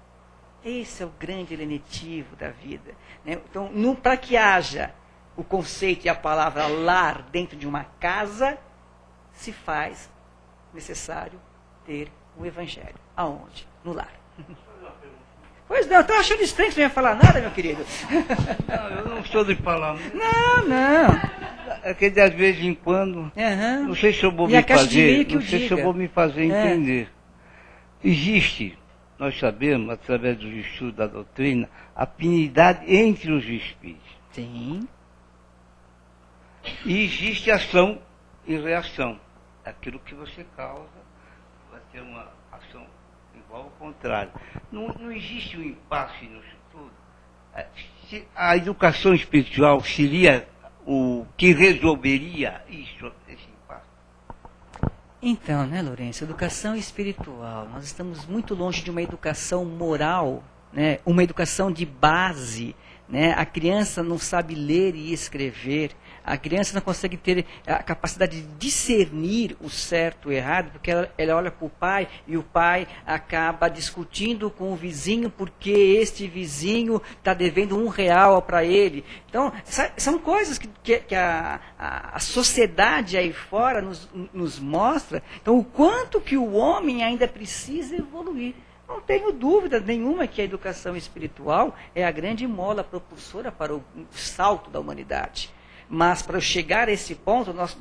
Esse é o grande lenitivo da vida. Né? Então, para que haja o conceito e a palavra lar dentro de uma casa, se faz necessário ter um Evangelho. Aonde? No lar. Pois não, eu estou achando estranho que você não ia falar nada, meu querido. Não, eu não sou de falar. Não. É que de vez em quando, não sei se eu vou me fazer entender. Existe, nós sabemos, através dos estudos da doutrina, afinidade entre os espíritos. Sim. E existe ação e reação. Aquilo que você causa vai ter uma ação igual ao contrário. Não existe um impasse no estudo. A educação espiritual seria o que resolveria isso, esse impasse? Então, né, Lourenço, educação espiritual. Nós estamos muito longe de uma educação moral, né, uma educação de base. Né? A criança não sabe ler e escrever. A criança não consegue ter a capacidade de discernir o certo e o errado, porque ela olha para o pai e o pai acaba discutindo com o vizinho porque este vizinho está devendo R$1 para ele. Então, são coisas que a sociedade aí fora nos mostra. Então, o quanto que o homem ainda precisa evoluir. Não tenho dúvida nenhuma que a educação espiritual é a grande mola propulsora para o salto da humanidade. Mas para chegar a esse ponto, nós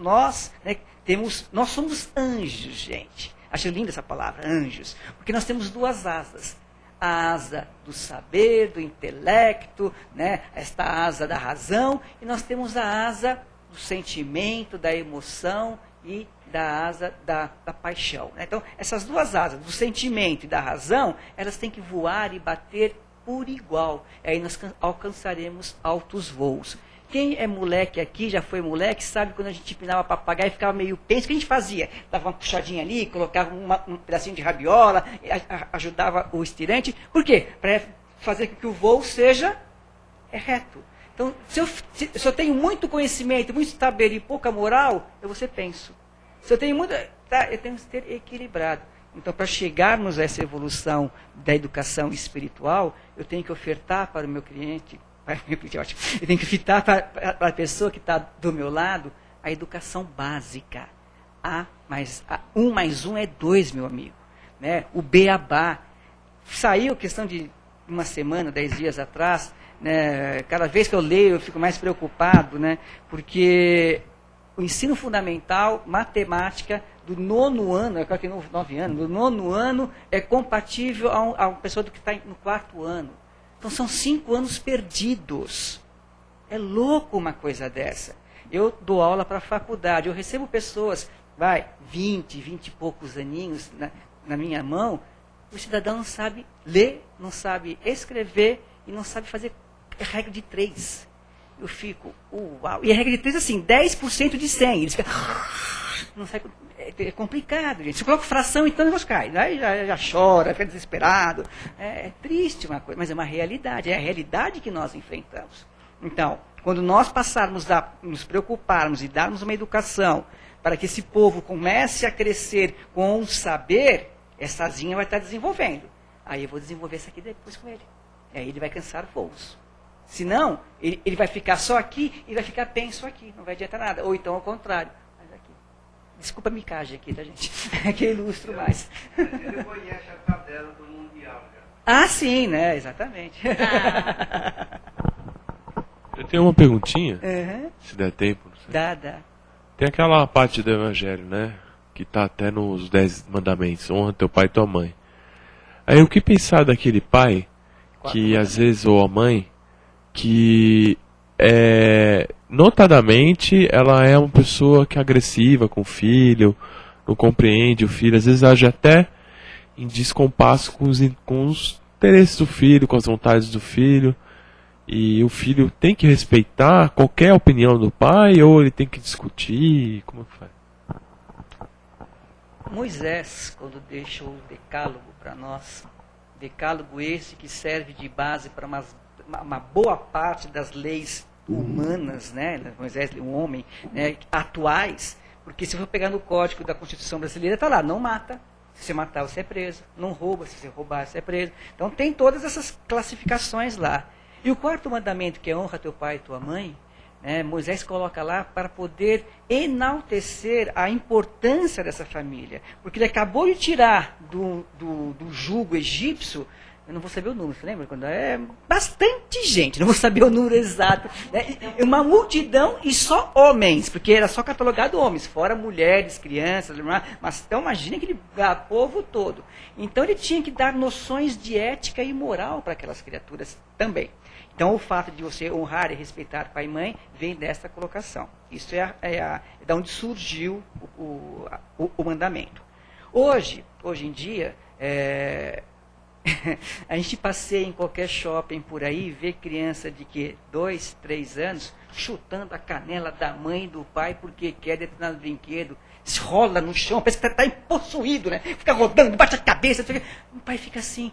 somos anjos, gente. Acho linda essa palavra, anjos. Porque nós temos duas asas. A asa do saber, do intelecto, né? Esta asa da razão. E nós temos a asa do sentimento, da emoção e da asa da paixão. Né? Então, essas duas asas, do sentimento e da razão, elas têm que voar e bater por igual. Aí nós alcançaremos altos voos. Quem é moleque aqui, já foi moleque, sabe quando a gente empinava papagaio e ficava meio tenso, o que a gente fazia? Dava uma puxadinha ali, colocava um pedacinho de rabiola, ajudava o estirante. Por quê? Para fazer com que o voo seja reto. Então, se eu tenho muito conhecimento, muito saber e pouca moral, eu vou ser tenso. Se eu tenho muito, eu tenho que ter equilibrado. Então, para chegarmos a essa evolução da educação espiritual, eu tenho que ofertar para o meu cliente Eu tenho que fitar para a pessoa que está do meu lado a educação básica. Um mais um é 2, meu amigo. Né? O beabá. Saiu questão de uma semana, 10 dias atrás. Né? Cada vez que eu leio, eu fico mais preocupado, né? Porque o ensino fundamental, matemática, do 9º ano, eu coloquei 9 anos, do 9º ano é compatível a uma pessoa que está no 4º ano. Então são 5 anos perdidos. É louco uma coisa dessa. Eu dou aula para a faculdade, eu recebo pessoas, 20 e poucos aninhos na minha mão, o cidadão não sabe ler, não sabe escrever e não sabe fazer regra de 3. Eu fico, uau. E a regra de 3 assim, 10% de 100. Eles ficam, não sabe, é complicado, gente. Se eu coloco fração, então o negócio cai. Aí já chora, fica desesperado. É triste uma coisa, mas é uma realidade. É a realidade que nós enfrentamos. Então, quando nós passarmos a nos preocuparmos e darmos uma educação para que esse povo comece a crescer com um saber, essa asinha vai estar desenvolvendo. Aí eu vou desenvolver isso aqui depois com ele. Aí ele vai cansar voos. Senão, ele vai ficar só aqui e vai ficar penso aqui. Não vai adiantar nada. Ou então ao contrário. Mas aqui. Desculpa a micagem aqui, tá, gente? É que eu ilustro mais. Ele conhece a tabela do Mundial já. Ah, sim, né? Exatamente. Eu tenho uma perguntinha, Uhum. se der tempo. Não sei. Dá. Tem aquela parte do Evangelho, né? Que tá até nos 10 mandamentos. Honra teu pai e tua mãe. Aí o que pensar daquele pai que às vezes, ou a mãe, que notadamente ela é uma pessoa que é agressiva com o filho, não compreende o filho, às vezes age até em descompasso com os interesses do filho, com as vontades do filho, e o filho tem que respeitar qualquer opinião do pai, ou ele tem que discutir, como que faz? Moisés, quando deixou o decálogo para nós, decálogo esse que serve de base para uma boa parte das leis humanas, né? Moisés, um homem, né, atuais, porque se for pegar no Código da Constituição Brasileira, está lá, não mata, se você matar você é preso, não rouba, se você roubar você é preso. Então tem todas essas classificações lá. E o 4º mandamento, que é honra teu pai e tua mãe, Moisés coloca lá para poder enaltecer a importância dessa família. Porque ele acabou de tirar do jugo egípcio, eu não vou saber o número, você lembra? Quando é bastante gente, não vou saber o número exato. Uma multidão e só homens, porque era só catalogado homens, fora mulheres, crianças, mas então imagina aquele povo todo. Então ele tinha que dar noções de ética e moral para aquelas criaturas também. Então, o fato de você honrar e respeitar pai e mãe vem dessa colocação. Isso é da onde surgiu o mandamento. Hoje em dia, a gente passeia em qualquer shopping por aí e vê criança de 2, 3 anos chutando a canela da mãe e do pai porque quer determinado brinquedo, se rola no chão, parece que está possuído, né? Fica rodando, bate a cabeça, o pai fica assim,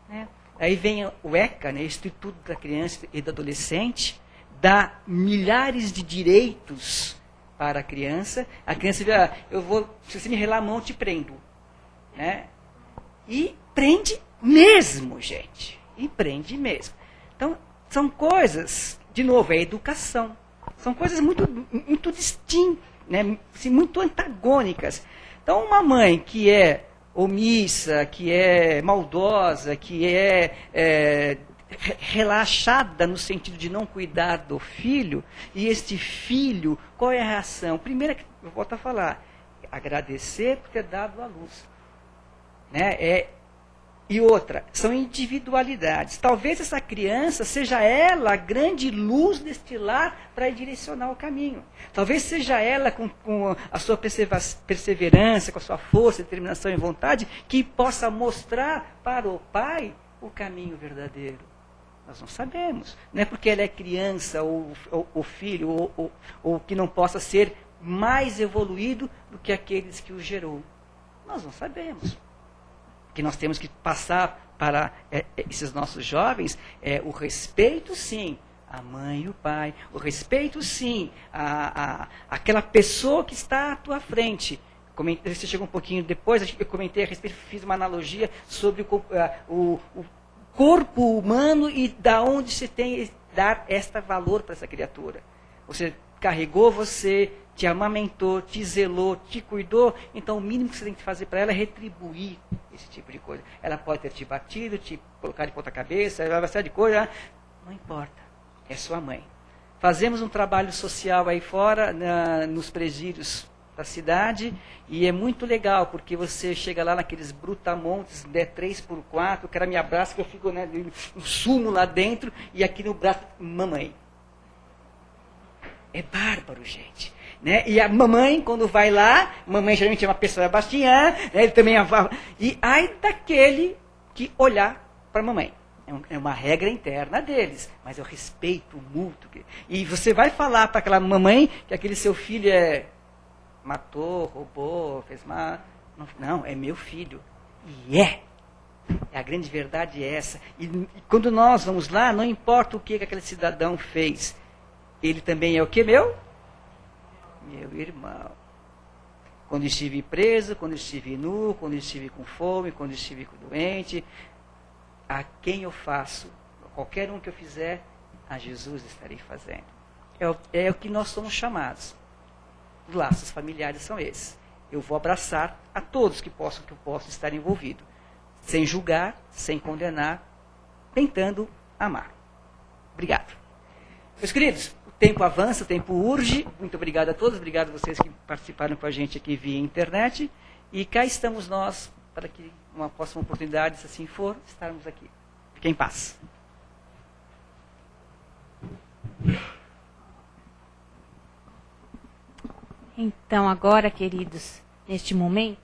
né? Aí vem o ECA, né, Instituto da Criança e do Adolescente, dá milhares de direitos para a criança diz, se você me relar a mão, eu te prendo. Né? E prende mesmo, gente. E prende mesmo. Então, são coisas, de novo, é educação. São coisas muito distintas, né, assim, muito antagônicas. Então, uma mãe que é omissa, que é maldosa, que é relaxada no sentido de não cuidar do filho, e este filho, qual é a reação? Primeiro, eu volto a falar, agradecer por ter dado à luz. Né? E outra, são individualidades. Talvez essa criança seja ela a grande luz deste lar para direcionar o caminho. Talvez seja ela, com a sua perseverança, com a sua força, determinação e vontade, que possa mostrar para o pai o caminho verdadeiro. Nós não sabemos. Não é porque ela é criança ou filho, ou que não possa ser mais evoluído do que aqueles que o gerou. Nós não sabemos. O que nós temos que passar para esses nossos jovens o respeito, sim, à mãe e o pai. O respeito, sim, àquela pessoa que está à tua frente. Você chegou um pouquinho depois, eu comentei a respeito, fiz uma analogia sobre o corpo humano e da onde se tem que dar este valor para essa criatura. Você carregou, você te amamentou, te zelou, te cuidou, então o mínimo que você tem que fazer para ela é retribuir esse tipo de coisa. Ela pode ter te batido, te colocar de ponta cabeça, uma série de coisas, não importa, é sua mãe. Fazemos um trabalho social aí fora, nos presídios da cidade, e é muito legal, porque você chega lá naqueles brutamontes, 3x4, o cara me abraça, que eu fico, né, um sumo lá dentro, e aqui no braço, mamãe. É bárbaro, gente. Né? E a mamãe, quando vai lá, mamãe geralmente é uma pessoa baixinha, né? Ele também e ai daquele que olhar para a mamãe. É uma regra interna deles, mas é o respeito mútuo. E você vai falar para aquela mamãe que aquele seu filho matou, roubou, fez mal. Não, é meu filho. E a grande verdade é essa. E quando nós vamos lá, não importa o que aquele cidadão fez, ele também é o que, meu irmão. Quando estive preso, quando estive nu, quando estive com fome, quando estive doente, a quem eu faço, qualquer um que eu fizer, a Jesus estarei fazendo. É o que nós somos chamados. Os laços familiares são esses. Eu vou abraçar a todos que eu possa estar envolvido, sem julgar, sem condenar, tentando amar. Obrigado. Meus queridos, o tempo avança, o tempo urge. Muito obrigado a todos, obrigado a vocês que participaram com a gente aqui via internet. E cá estamos nós, para que uma próxima oportunidade, se assim for, estarmos aqui. Fiquem em paz. Então, agora, queridos, neste momento,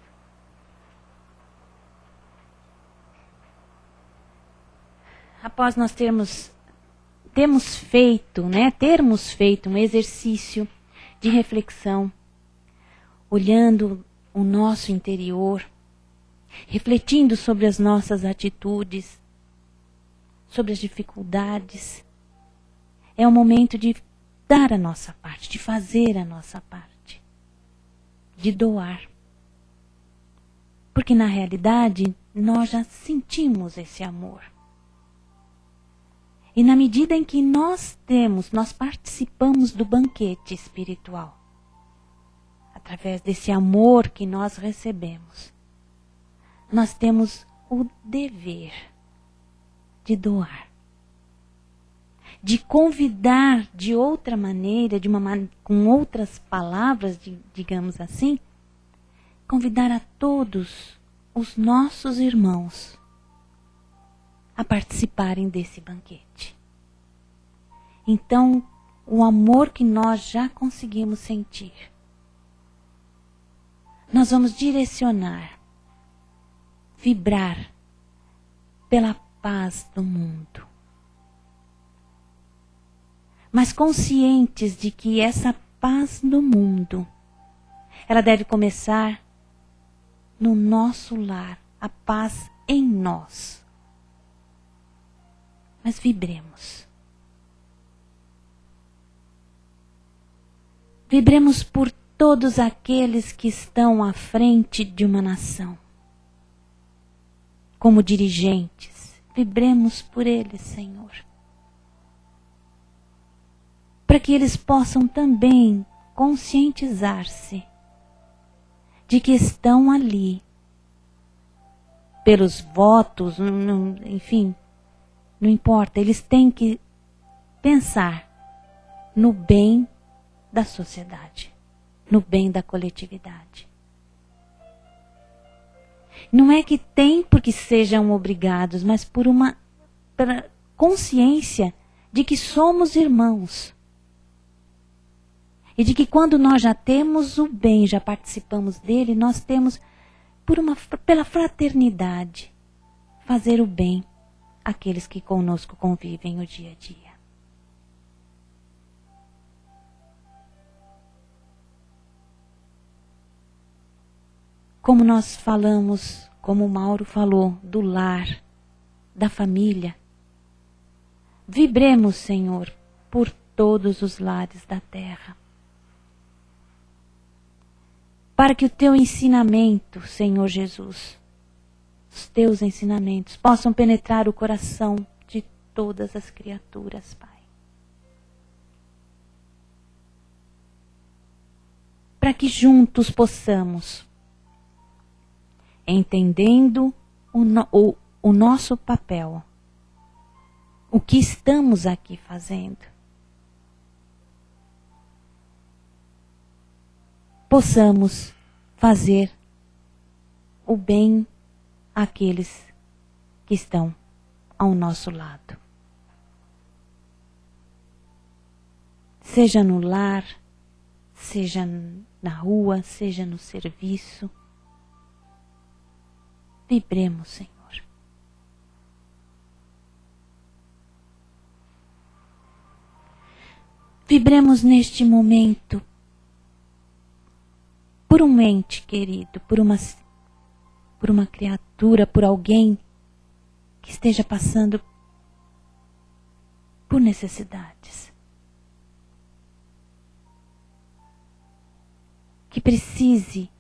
após nós termos feito um exercício de reflexão, olhando o nosso interior, refletindo sobre as nossas atitudes, sobre as dificuldades, é o momento de dar a nossa parte, de fazer a nossa parte, de doar. Porque na realidade, nós já sentimos esse amor. E na medida em que nós participamos do banquete espiritual, através desse amor que nós recebemos, nós temos o dever de doar, de convidar de outra maneira, com outras palavras, digamos assim, convidar a todos os nossos irmãos a participarem desse banquete. Então, o amor que nós já conseguimos sentir, nós vamos direcionar, vibrar pela paz do mundo. Mas conscientes de que essa paz do mundo, ela deve começar no nosso lar, a paz em nós. Mas vibremos. Vibremos por todos aqueles que estão à frente de uma nação. Como dirigentes, vibremos por eles, Senhor. Para que eles possam também conscientizar-se de que estão ali pelos votos, enfim, não importa, eles têm que pensar no bem da sociedade, no bem da coletividade. Não é que tem porque sejam obrigados, mas pela consciência de que somos irmãos. E de que quando nós já temos o bem, já participamos dele, nós temos, pela fraternidade, fazer o bem àqueles que conosco convivem o dia a dia. Como nós falamos, como o Mauro falou, do lar, da família, vibremos, Senhor, por todos os lares da terra. Para que o teu ensinamento, Senhor Jesus, os teus ensinamentos possam penetrar o coração de todas as criaturas, Pai. Para que juntos possamos, entendendo o nosso papel, o que estamos aqui fazendo, possamos fazer o bem àqueles que estão ao nosso lado. Seja no lar, seja na rua, seja no serviço. Vibremos, Senhor. Vibremos neste momento por um ente querido, por uma criatura, por alguém que esteja passando por necessidades. Que precise,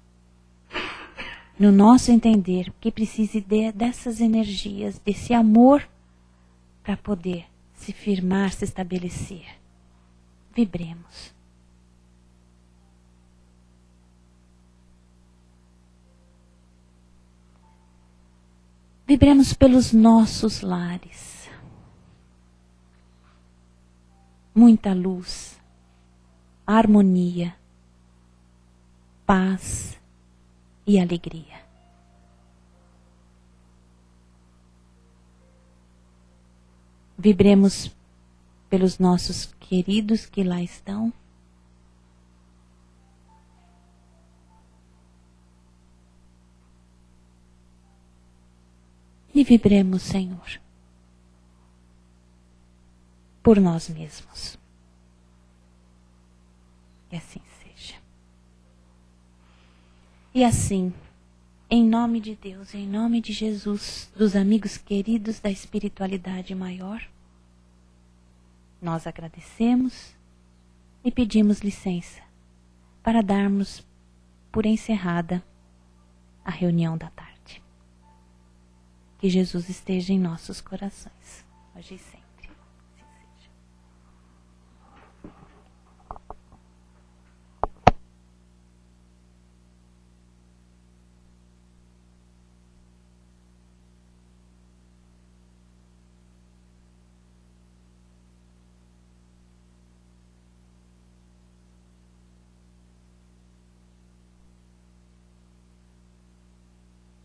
no nosso entender, que precise dessas energias, desse amor para poder se firmar, se estabelecer. Vibremos. Vibremos pelos nossos lares. Muita luz, harmonia, paz e alegria. Vibremos pelos nossos queridos que lá estão. E vibremos, Senhor, por nós mesmos. E assim seja. E assim, em nome de Deus, em nome de Jesus, dos amigos queridos da espiritualidade maior, nós agradecemos e pedimos licença para darmos por encerrada a reunião da tarde. Que Jesus esteja em nossos corações, hoje e sempre.